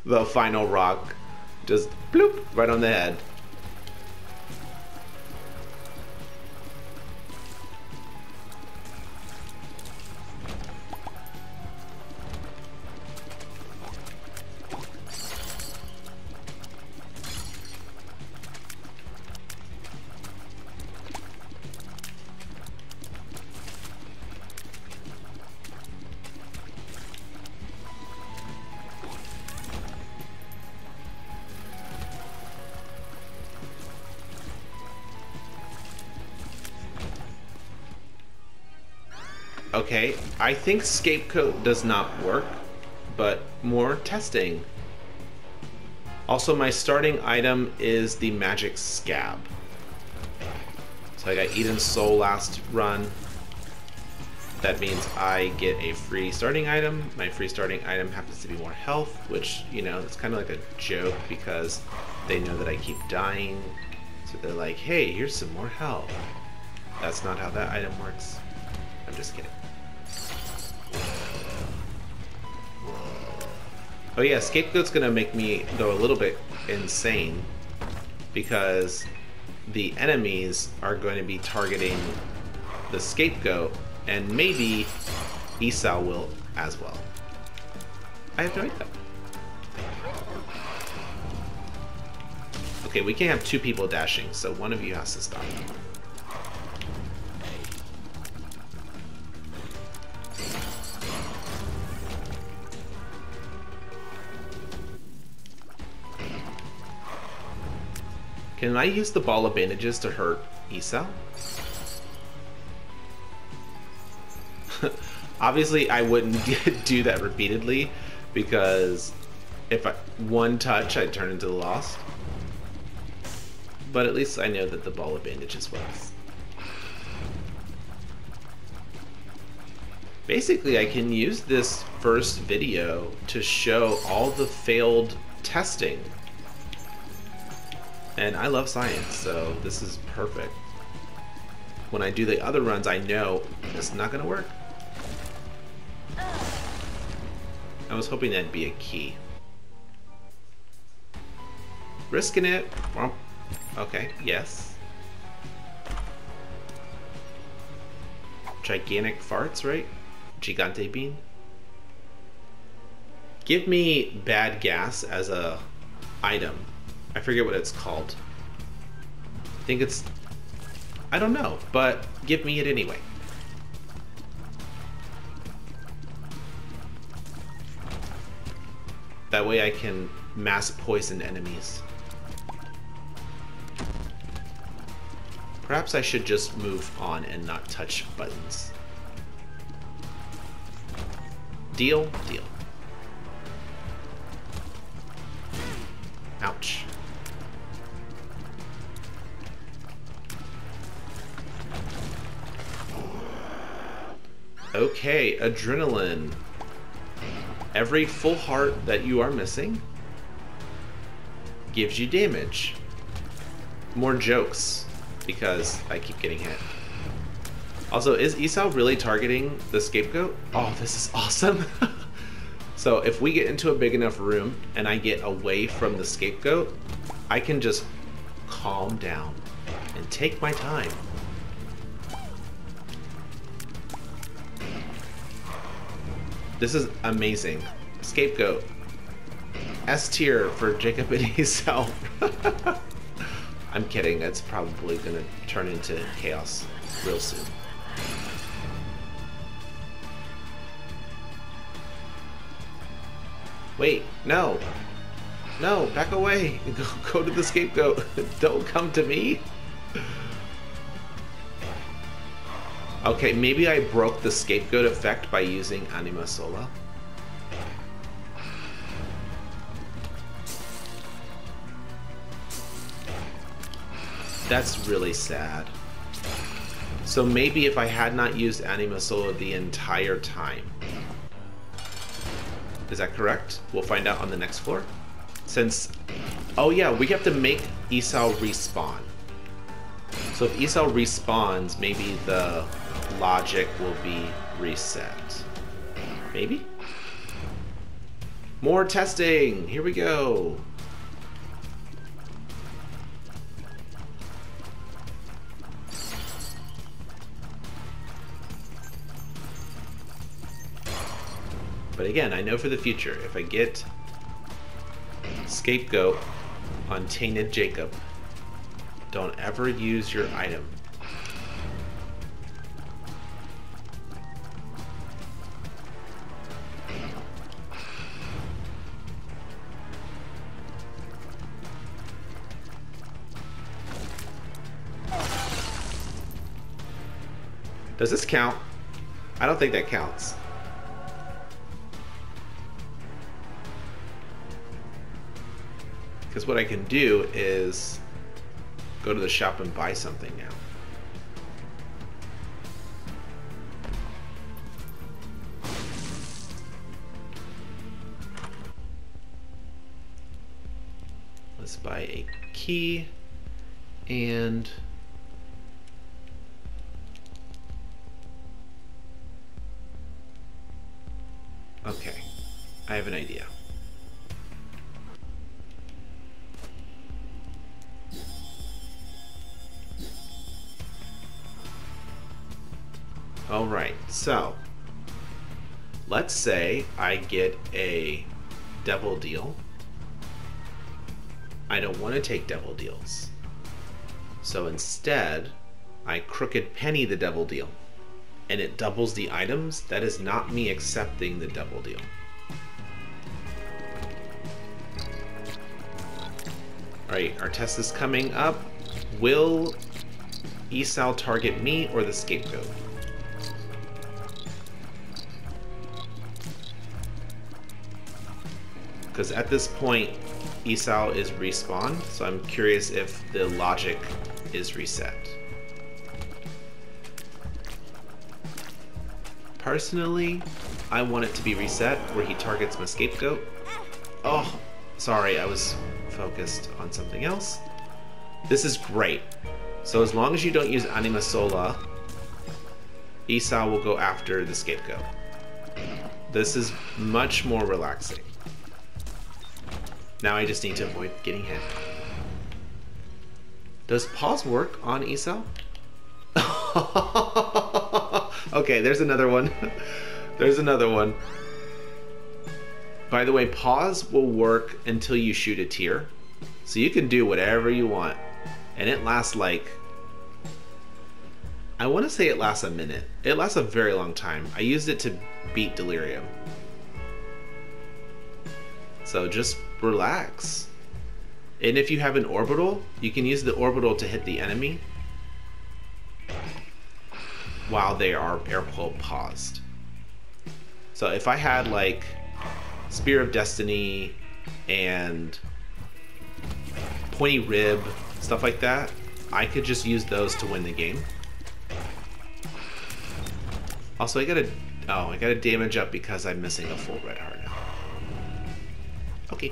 The final rock. Just bloop, right on the head. Okay, I think Scapegoat does not work, but more testing. Also, my starting item is the Magic Scab. So I got Eden's Soul last run. That means I get a free starting item. My free starting item happens to be more health, which, you know, it's kind of like a joke because they know that I keep dying. So they're like, hey, here's some more health. That's not how that item works. I'm just kidding. Oh yeah, Scapegoat's gonna make me go a little bit insane because the enemies are going to be targeting the Scapegoat, and maybe Esau will as well. I have no idea. Okay, we can't have two people dashing, so one of you has to stop. Can I use the ball of bandages to hurt Esau? Obviously, I wouldn't do that repeatedly, because if one touch, I'd turn into the Lost. But at least I know that the ball of bandages works. Basically, I can use this first video to show all the failed testing. And I love science, so this is perfect. When I do the other runs, I know it's not gonna work. I was hoping that'd be a key. Risking it. Okay, yes. Gigantic farts, right? Gigante bean. Give me bad gas as a item. I forget what it's called. I think it's... I don't know, but give me it anyway. That way I can mass poison enemies. Perhaps I should just move on and not touch buttons. Deal? Deal. Ouch. Okay, adrenaline. Every full heart that you are missing gives you damage. More jokes, because I keep getting hit. Also, is Esau really targeting the Scapegoat? Oh, this is awesome. So if we get into a big enough room and I get away from the Scapegoat, I can just calm down and take my time. This is amazing. Scapegoat. S tier for Jacob and Esau. I'm kidding. It's probably going to turn into chaos real soon. Wait, no. No, back away. Go to the Scapegoat. Don't come to me. Okay, maybe I broke the Scapegoat effect by using Anima Sola. That's really sad. So maybe if I had not used Anima Sola the entire time. Is that correct? We'll find out on the next floor. Since, oh yeah, we have to make Esau respawn. So if Esau respawns, maybe the logic will be reset. Maybe? More testing! Here we go! But again, I know for the future, if I get Scapegoat on Tainted Jacob, don't ever use your item. Does this count? I don't think that counts. Because what I can do is go to the shop and buy something now. Let's buy a key and okay, I have an idea. Alright, so let's say I get a devil deal. I don't want to take devil deals. So instead, I crooked penny the devil deal. And it doubles the items. That is not me accepting the devil deal. Alright, our test is coming up. Will Esau target me or the scapegoat? Because at this point, Esau is respawned, so I'm curious if the logic is reset. Personally, I want it to be reset where he targets my scapegoat. Oh, sorry, I was focused on something else. This is great. So as long as you don't use Anima Sola, Esau will go after the scapegoat. This is much more relaxing. Now I just need to avoid getting hit. Does pause work on Esau? Okay, there's another one. There's another one. By the way, pause will work until you shoot a tier. So you can do whatever you want. And it lasts like... I want to say it lasts a minute. It lasts a very long time. I used it to beat Delirium. So just relax. And if you have an orbital, you can use the orbital to hit the enemy while they are air quote paused. So if I had like Spear of Destiny and Pointy Rib, stuff like that, I could just use those to win the game. Also, I gotta damage up because I'm missing a full red heart now. Okay.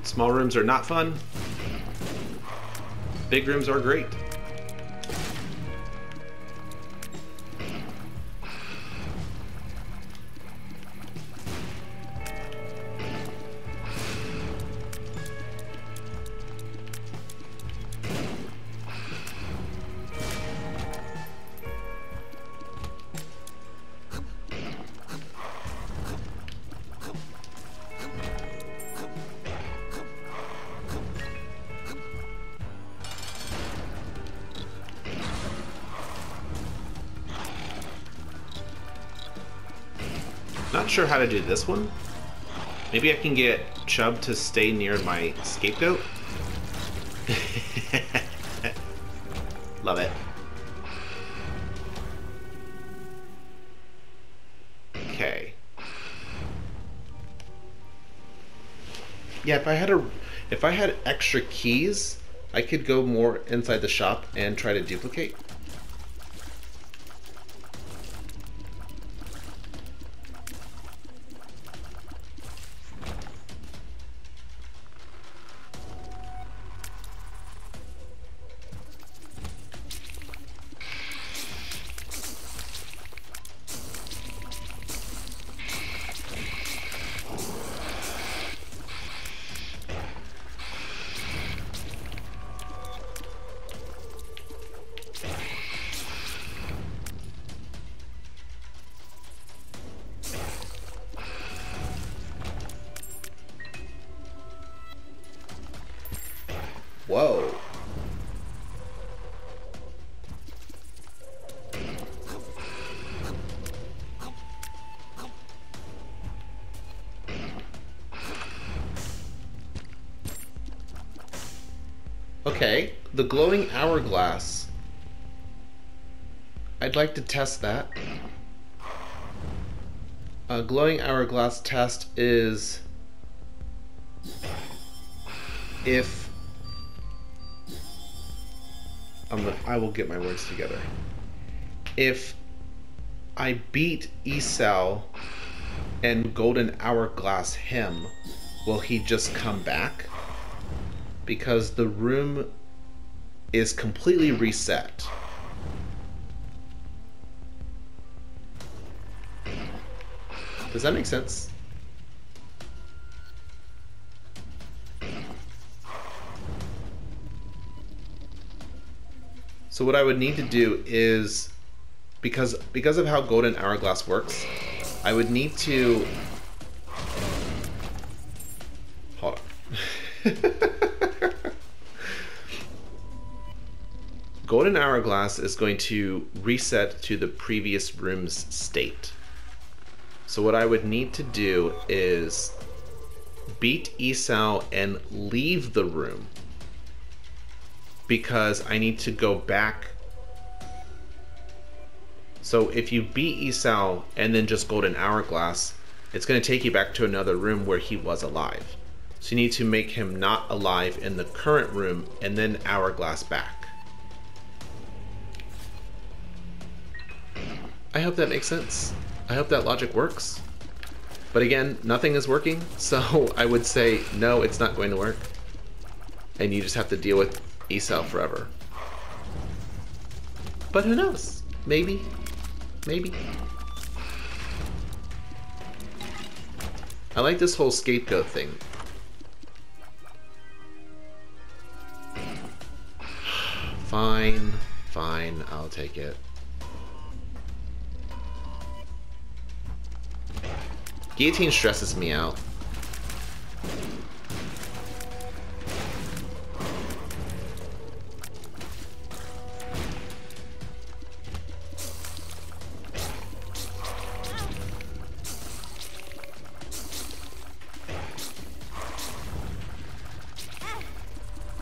Small rooms are not fun. Big rooms are great. Not sure how to do this one. Maybe I can get Chubb to stay near my scapegoat. Love it. Okay. Yeah, if I had extra keys, I could go more inside the shop and try to duplicate. Whoa. Okay, the glowing hourglass. I'd like to test that. A glowing hourglass test is if I will get my words together. If I beat Esau and golden hourglass him, will he just come back? Because the room is completely reset. Does that make sense? So what I would need to do is, because of how golden hourglass works, I would need to hold on. Golden hourglass is going to reset to the previous room's state. So what I would need to do is beat Esau and leave the room, because I need to go back. So if you beat Esau and then just golden hourglass, it's going to take you back to another room where he was alive. So you need to make him not alive in the current room and then hourglass back. I hope that makes sense. I hope that logic works. But again, nothing is working, so I would say no, it's not going to work. And you just have to deal with Esau forever. But who knows? Maybe. Maybe. I like this whole scapegoat thing. Fine. Fine, I'll take it. Guillotine stresses me out.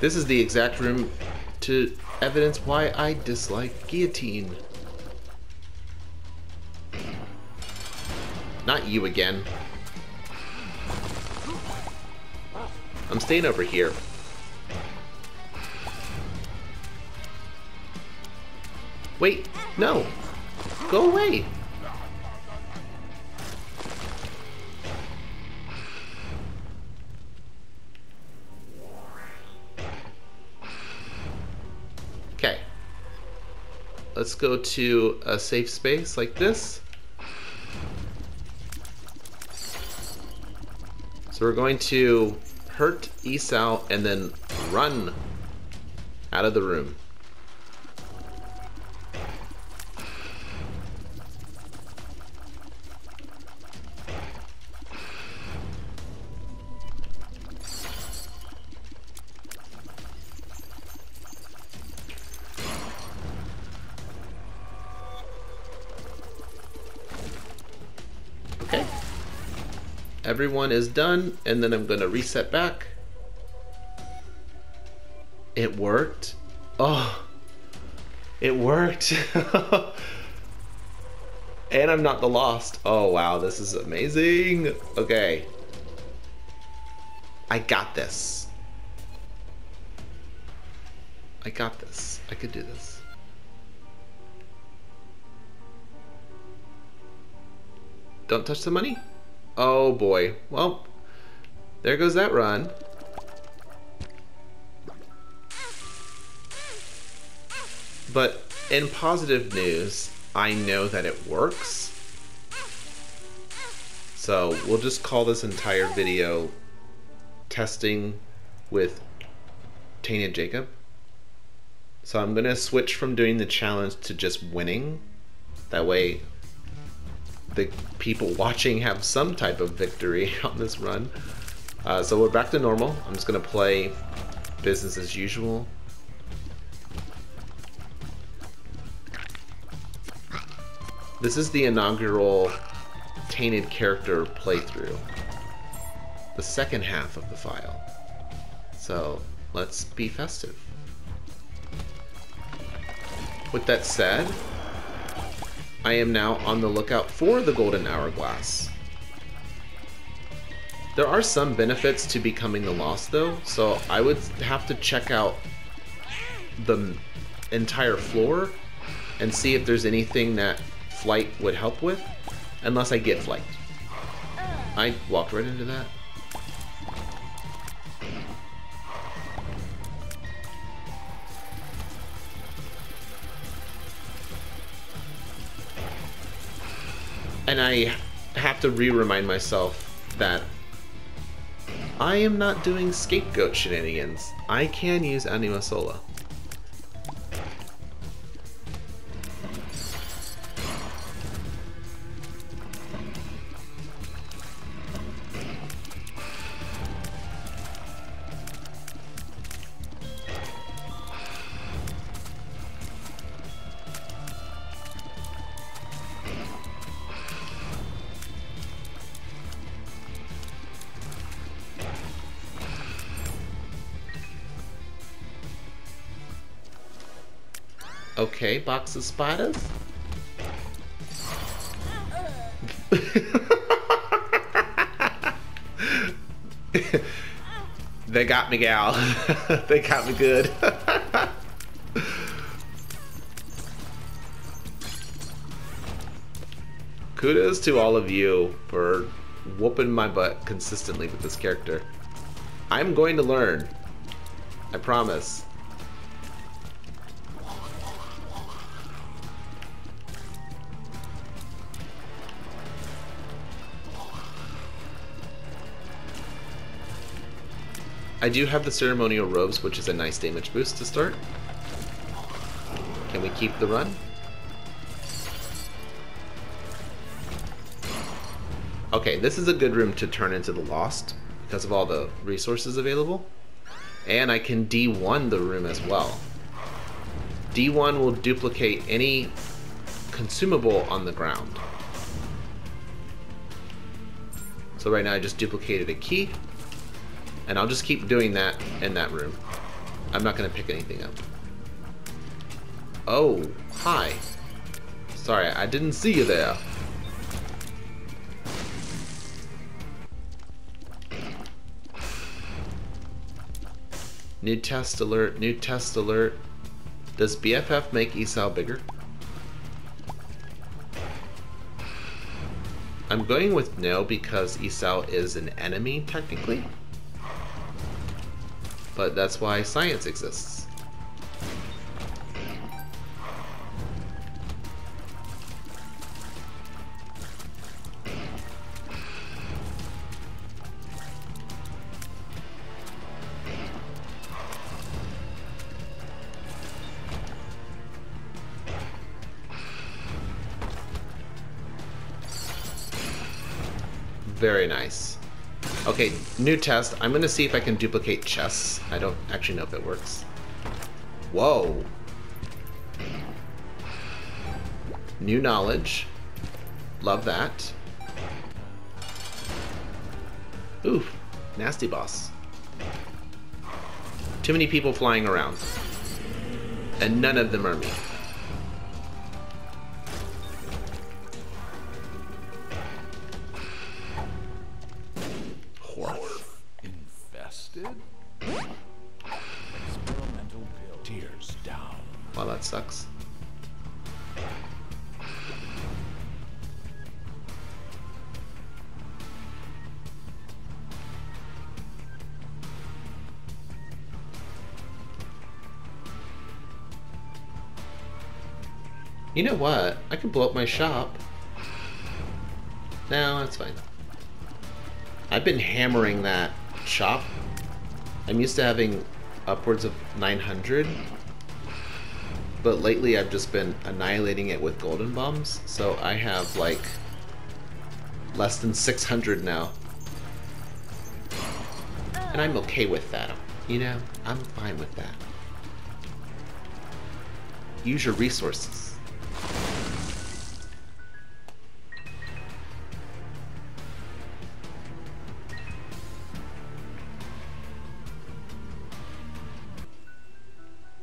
This is the exact room to evidence why I dislike guillotine. Not you again. I'm staying over here. Wait, no. Go away. Okay. Let's go to a safe space like this. So we're going to hurt Esau and then run out of the room. Okay. Everyone is done, and then I'm going to reset back. It worked. Oh, it worked. And I'm not the lost. Oh, wow, this is amazing. Okay. I got this. I got this. I could do this. Don't touch the money? Oh boy. Well, there goes that run. But in positive news, I know that it works. So we'll just call this entire video testing with Tainted Jacob. So I'm gonna switch from doing the challenge to just winning. That way the people watching have some type of victory on this run. So we're back to normal. I'm just gonna play business as usual. This is the inaugural Tainted character playthrough. The second half of the file. So let's be festive. With that said, I am now on the lookout for the golden hourglass. There are some benefits to becoming the Lost though, so I would have to check out the entire floor and see if there's anything that flight would help with, unless I get flight. I walked right into that. And I have to re-remind myself that I am not doing scapegoat shenanigans. I can use Anima Sola. Okay, box of spiders. They got me, gal. They got me good. Kudos to all of you for whooping my butt consistently with this character. I'm going to learn. I promise. I do have the ceremonial robes, which is a nice damage boost to start. Can we keep the run? Okay, this is a good room to turn into the Lost because of all the resources available. And I can D1 the room as well. D1 will duplicate any consumable on the ground. So right now I just duplicated a key. And I'll just keep doing that in that room. I'm not going to pick anything up. Oh, hi. Sorry, I didn't see you there. New test alert, new test alert. Does BFF make Esau bigger? I'm going with no because Esau is an enemy, technically. But that's why science exists. Very nice. Okay, new test. I'm gonna see if I can duplicate chests. I don't actually know if it works. Whoa. New knowledge. Love that. Ooh, nasty boss. Too many people flying around. And none of them are me. Infested? Experimental pill. Tears down. Well, that sucks. You know what? I can blow up my shop. No, that's fine. I've been hammering that shop. I'm used to having upwards of 900, but lately I've just been annihilating it with golden bombs, so I have like less than 600 now. And I'm okay with that, you know? I'm fine with that. Use your resources.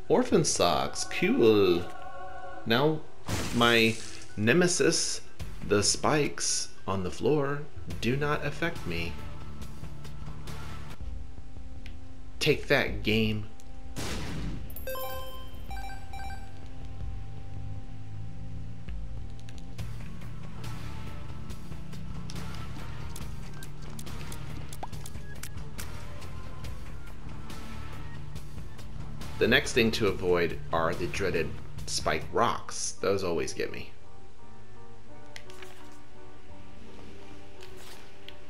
Orphan socks, cool. Now, my nemesis, the spikes on the floor, do not affect me. Take that, game. The next thing to avoid are the dreaded spike rocks. Those always get me.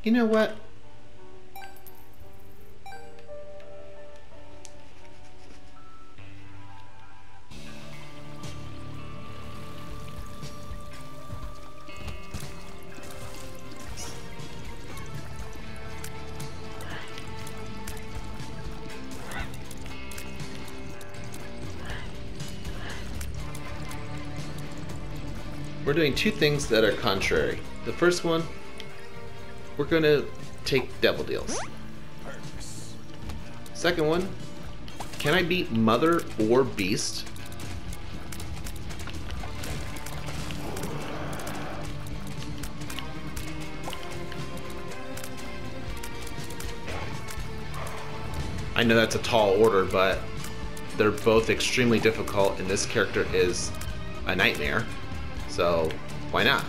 You know what? We're doing two things that are contrary. The first one, we're going to take devil deals. Second one, can I beat Mother or Beast? I know that's a tall order, but they're both extremely difficult, and this character is a nightmare. So, why not?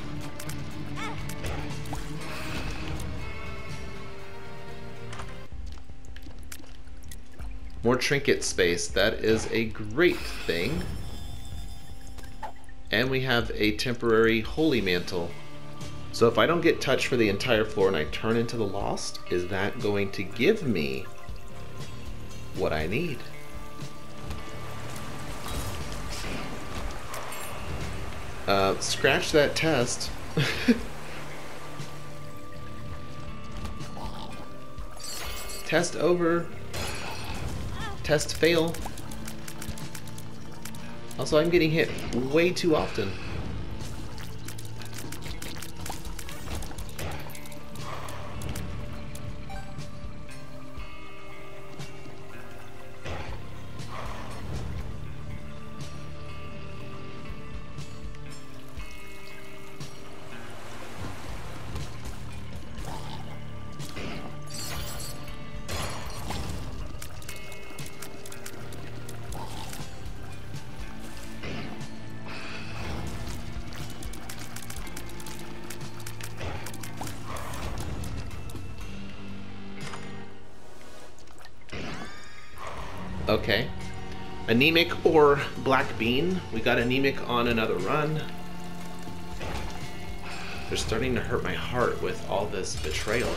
More trinket space. That is a great thing. And we have a temporary holy mantle. So if I don't get touched for the entire floor and I turn into the lost, is that going to give me what I need? Scratch that test. Test over. Test fail. Also, I'm getting hit way too often. Okay. Anemic or black bean. We got anemic on another run. They're starting to hurt my heart with all this betrayal.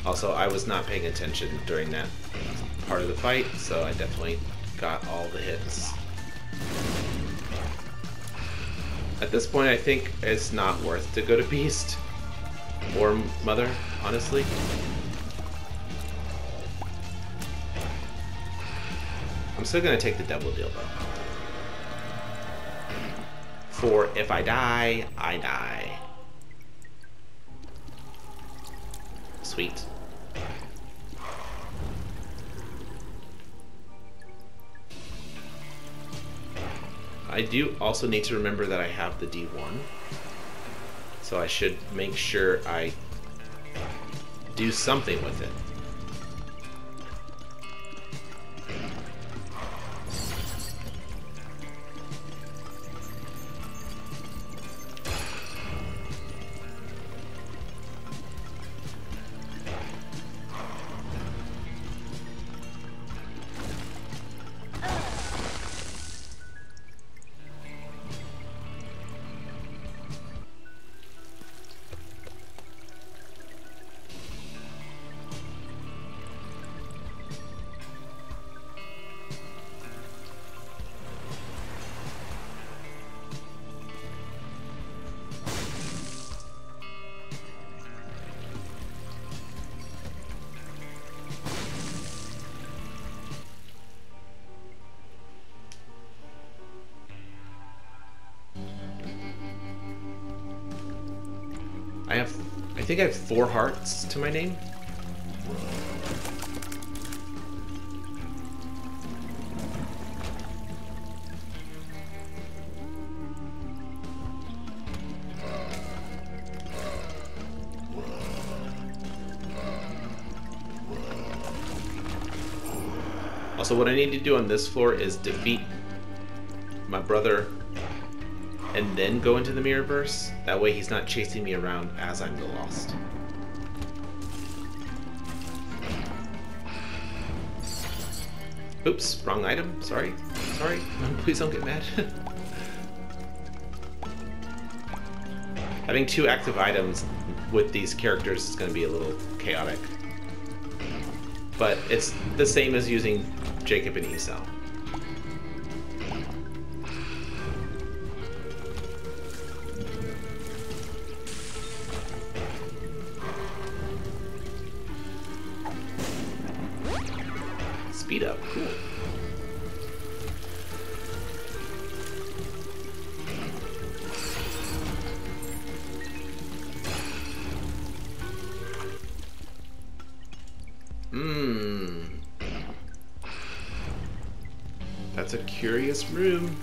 Also, I was not paying attention during that part of the fight, so I definitely got all the hits. At this point, I think it's not worth to go to Beast or Mother, honestly. I'm still gonna take the devil deal though. For if I die, I die. Sweet. I do also need to remember that I have the D1, so I should make sure I do something with it. think I have 4 hearts to my name. Also, what I need to do on this floor is defeat my brother and then go into the Mirrorverse. That way he's not chasing me around as I'm the Lost. Oops, wrong item. Sorry. Sorry. Please don't get mad. Having 2 active items with these characters is going to be a little chaotic. But it's the same as using Jacob and Esau. Speed up, cool. That's a curious room.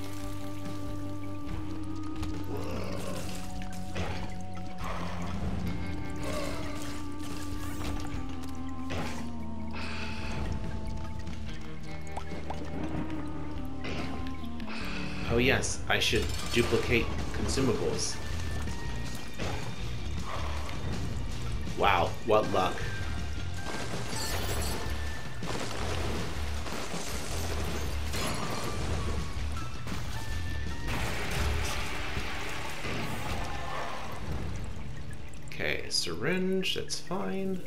Oh yes, I should duplicate consumables. Wow, what luck. Okay, syringe, that's fine.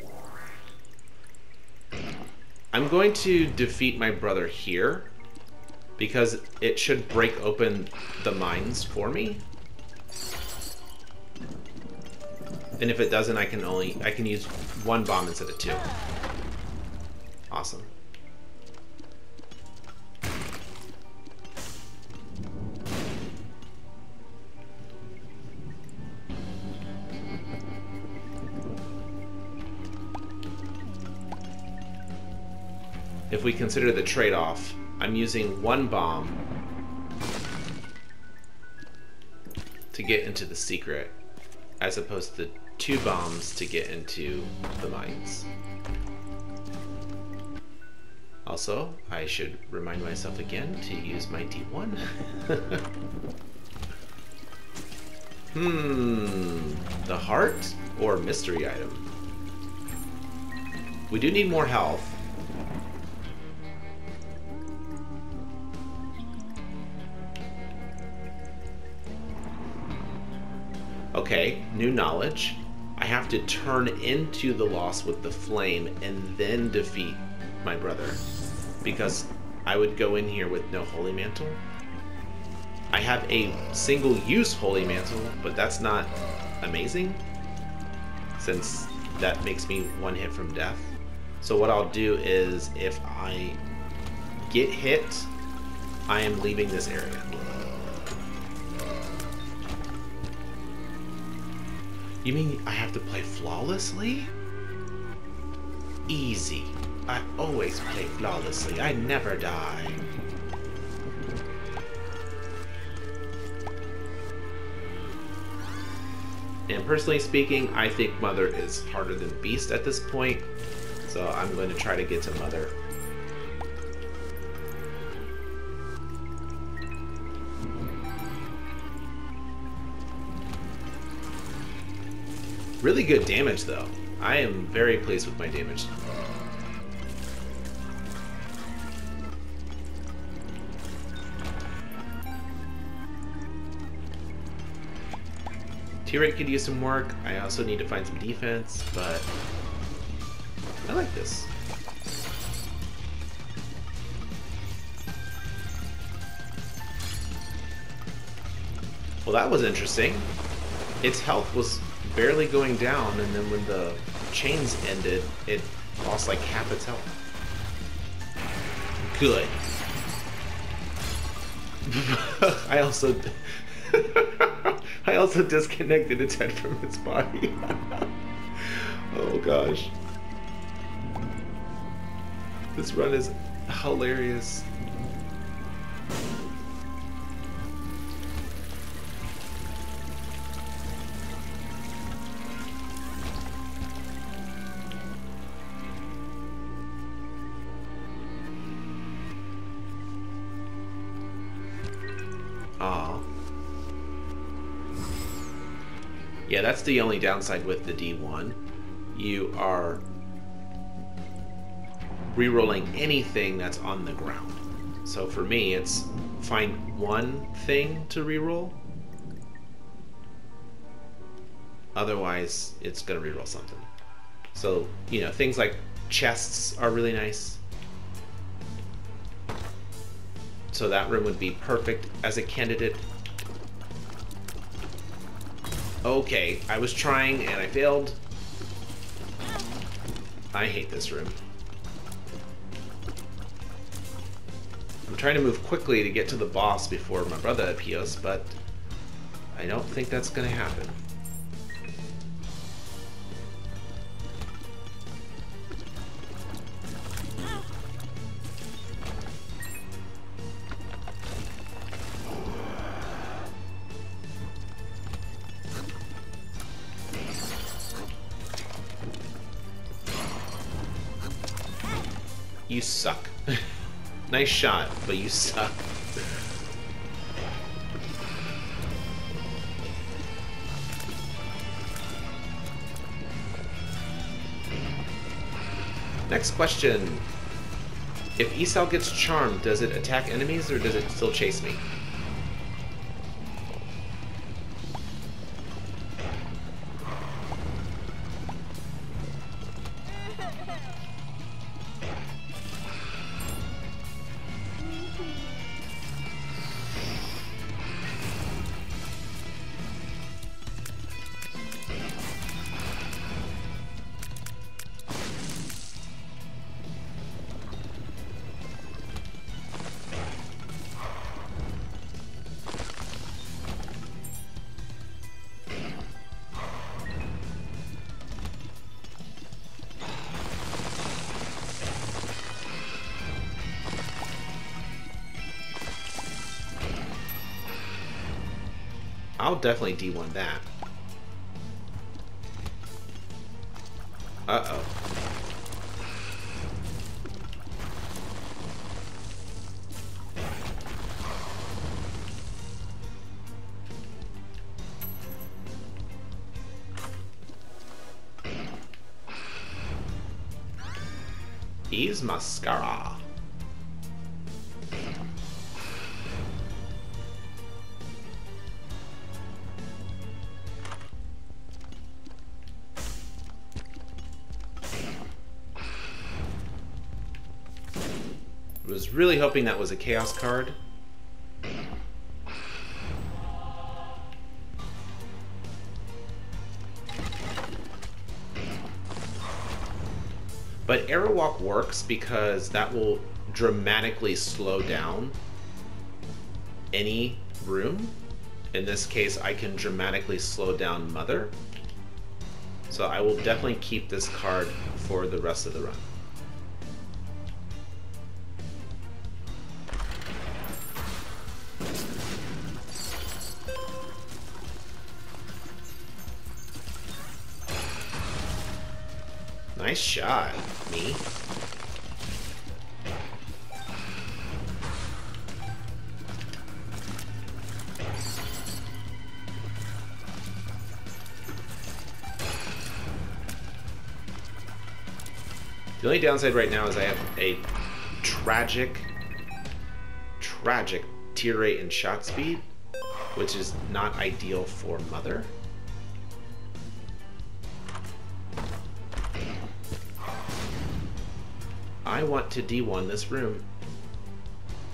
I'm going to defeat my brother here because it should break open the mines for me. And if it doesn't, I can use 1 bomb instead of 2. Awesome. If we consider the trade-off, I'm using 1 bomb to get into the secret, as opposed to 2 bombs to get into the mines. Also, I should remind myself again to use my D1. The heart or mystery item? We do need more health. Okay, new knowledge. I have to turn into the Lost with the flame and then defeat my brother, because I would go in here with no Holy Mantle. I have a single-use Holy Mantle, but that's not amazing, since that makes me 1 hit from death. So what I'll do is, if I get hit, I am leaving this area. You mean I have to play flawlessly? Easy. I always play flawlessly. I never die. And personally speaking, I think Mother is harder than Beast at this point. So I'm going to try to get to Mother. Really good damage, though. I am very pleased with my damage. T-Rate could use some work. I also need to find some defense, but I like this. Well, that was interesting. Its health was barely going down, and then when the chains ended, it lost like half its health. Good. I also disconnected its head from its body. Oh gosh. This run is hilarious. Aw. Yeah, that's the only downside with the D1. You are re-rolling anything that's on the ground. So for me, it's find one thing to re-roll. Otherwise, it's gonna re-roll something. So, you know, things like chests are really nice. So that room would be perfect as a candidate. Okay, I was trying and I failed. I hate this room. I'm trying to move quickly to get to the boss before my brother appears, but I don't think that's gonna happen. You suck. Nice shot, but you suck. Next question. If Esau gets charmed, does it attack enemies or does it still chase me? I'll definitely D1 that. Uh-oh. He's mascara. Was really hoping that was a chaos card. But Arrow Walk works because that will dramatically slow down any room. In this case, I can dramatically slow down Mother. So I will definitely keep this card for the rest of the run. Nice shot, me. The only downside right now is I have a tragic tear rate and shot speed, which is not ideal for Mother. I want to D1 this room.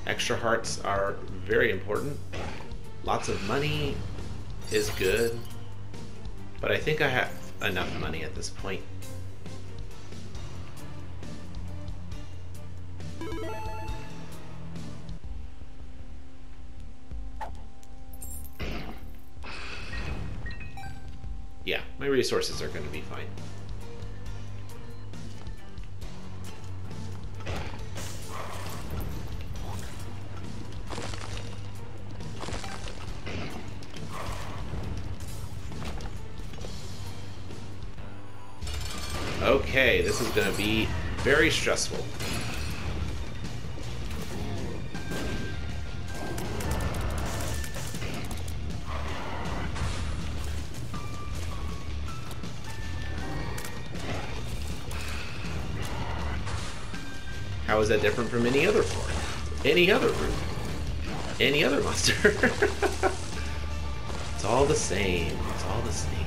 Extra hearts are very important. Lots of money is good, but I think I have enough money at this point. Yeah, my resources are going to be fine. Okay, this is going to be very stressful. How is that different from any other floor? Any other room? Any other monster? It's all the same. It's all the same.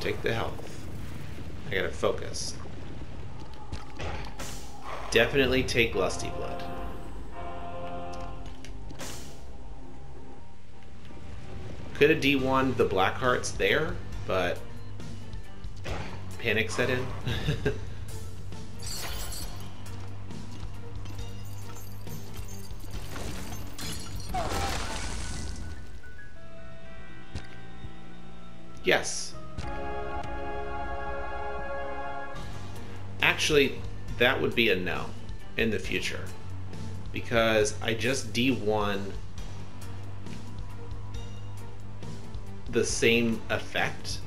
Take the health. I gotta focus. Definitely take Lusty Blood. Could have D1'd the black hearts there, but panic set in. Yes. Actually, that would be a no in the future, because I just D1 the same effect.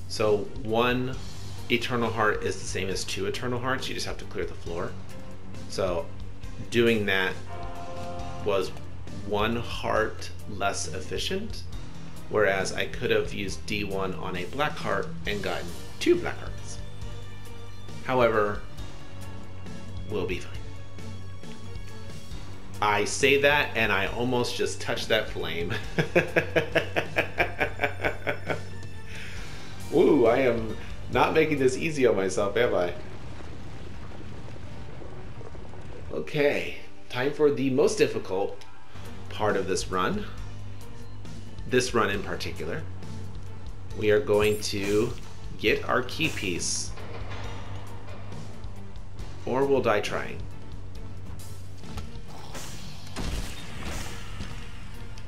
So 1 Eternal Heart is the same as 2 Eternal Hearts, you just have to clear the floor. So doing that was 1 heart less efficient, whereas I could have used D1 on a black heart and gotten 2 black hearts. However, we'll be fine. I say that and I almost just touched that flame. Ooh, I am not making this easy on myself, am I? Okay, time for the most difficult part of this run. This run in particular. We are going to get our key piece, or we'll die trying.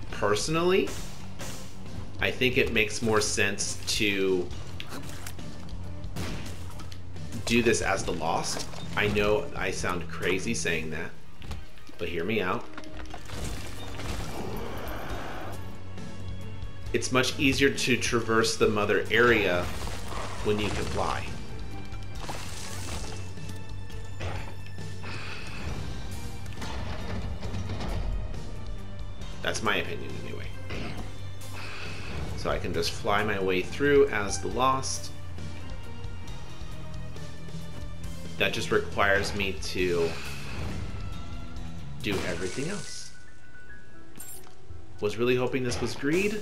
Personally, I think it makes more sense to do this as the Lost. I know I sound crazy saying that, but hear me out. It's much easier to traverse the Mother area when you can fly. That's my opinion anyway. So I can just fly my way through as the Lost. That just requires me to do everything else. Was really hoping this was greed.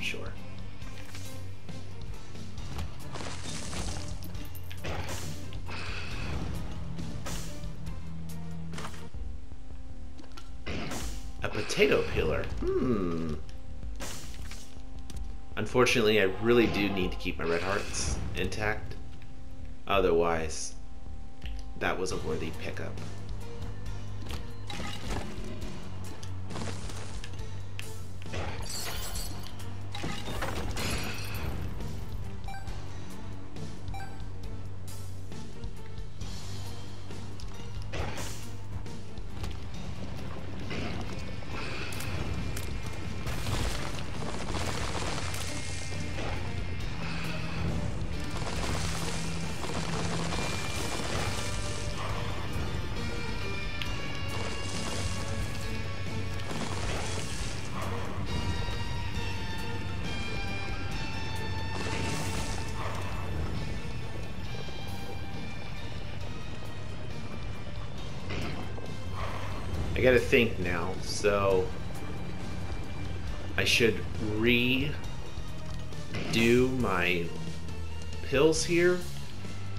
Sure. A potato peeler. Unfortunately, I really do need to keep my red hearts intact. Otherwise, that was a worthy pickup. I gotta think now, so I should redo my pills here.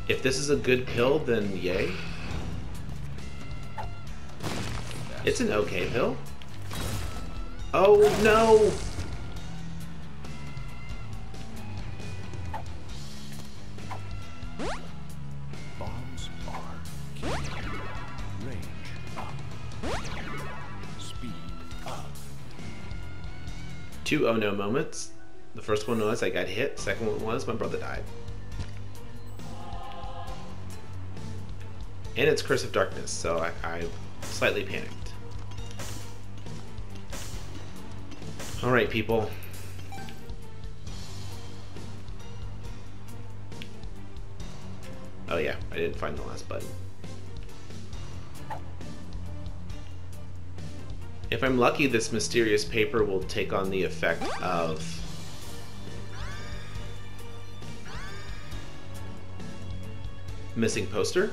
If this is a good pill, then yay. It's an okay pill. Oh no! Bombs are key. Range up. Speed up. 2 oh no moments. The first one was I got hit. Second one was my brother died. And it's Curse of Darkness, so I slightly panicked. Alright, people. Oh yeah, I didn't find the last button. If I'm lucky, this mysterious paper will take on the effect of missing poster,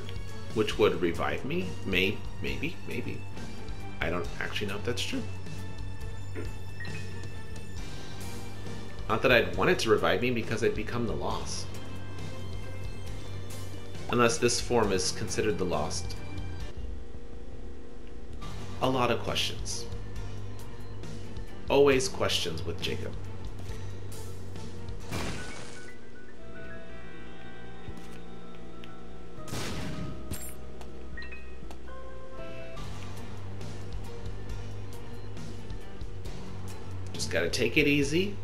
which would revive me. Maybe. I don't actually know if that's true. Not that I'd want it to revive me because I'd become the lost. Unless this form is considered the lost. A lot of questions. Always questions with Jacob. Just gotta take it easy.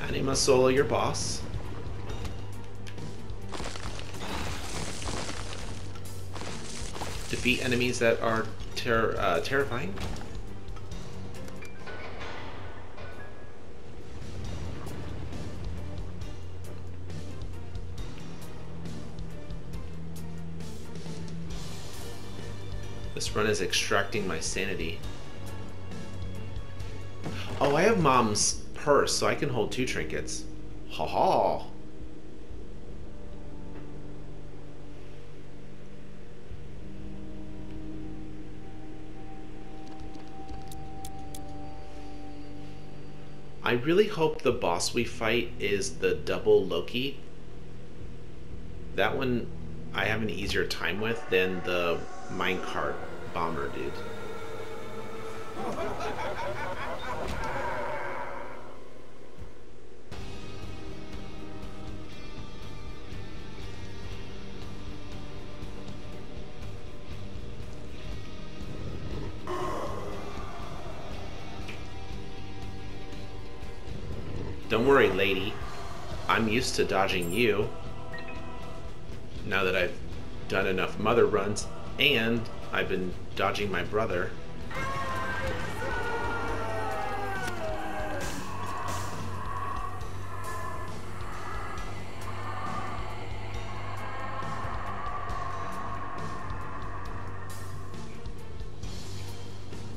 Anima solo your boss. Defeat enemies that are terrifying. This run is extracting my sanity. Oh, I have Mom's purse, so I can hold 2 trinkets. Ha ha! I really hope the boss we fight is the double Loki. That one I have an easier time with than the minecart bomber dude. Don't worry, lady. I'm used to dodging you. Now that I've done enough mother runs, and I've been dodging my brother.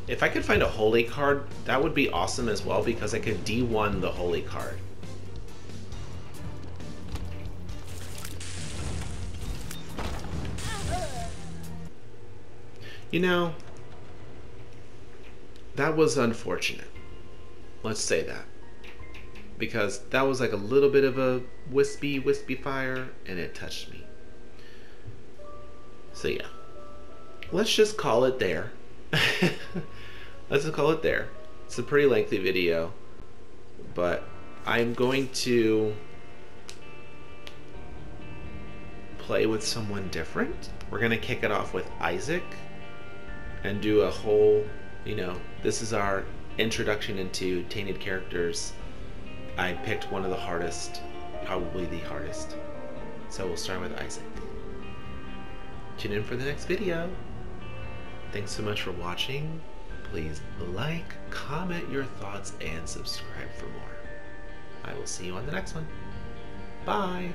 If I could find a holy card, that would be awesome as well, because I could D1 the holy card. You know, that was unfortunate. Let's say that. Because that was like a little bit of a wispy fire, and it touched me. So yeah, let's just call it there. Let's just call it there. It's a pretty lengthy video, but I'm going to play with someone different. We're gonna kick it off with Isaac and do a whole, you know, this is our introduction into Tainted characters. I picked one of the hardest, probably the hardest. So we'll start with Isaac. Tune in for the next video. Thanks so much for watching. Please like, comment your thoughts, and subscribe for more. I will see you on the next one. Bye!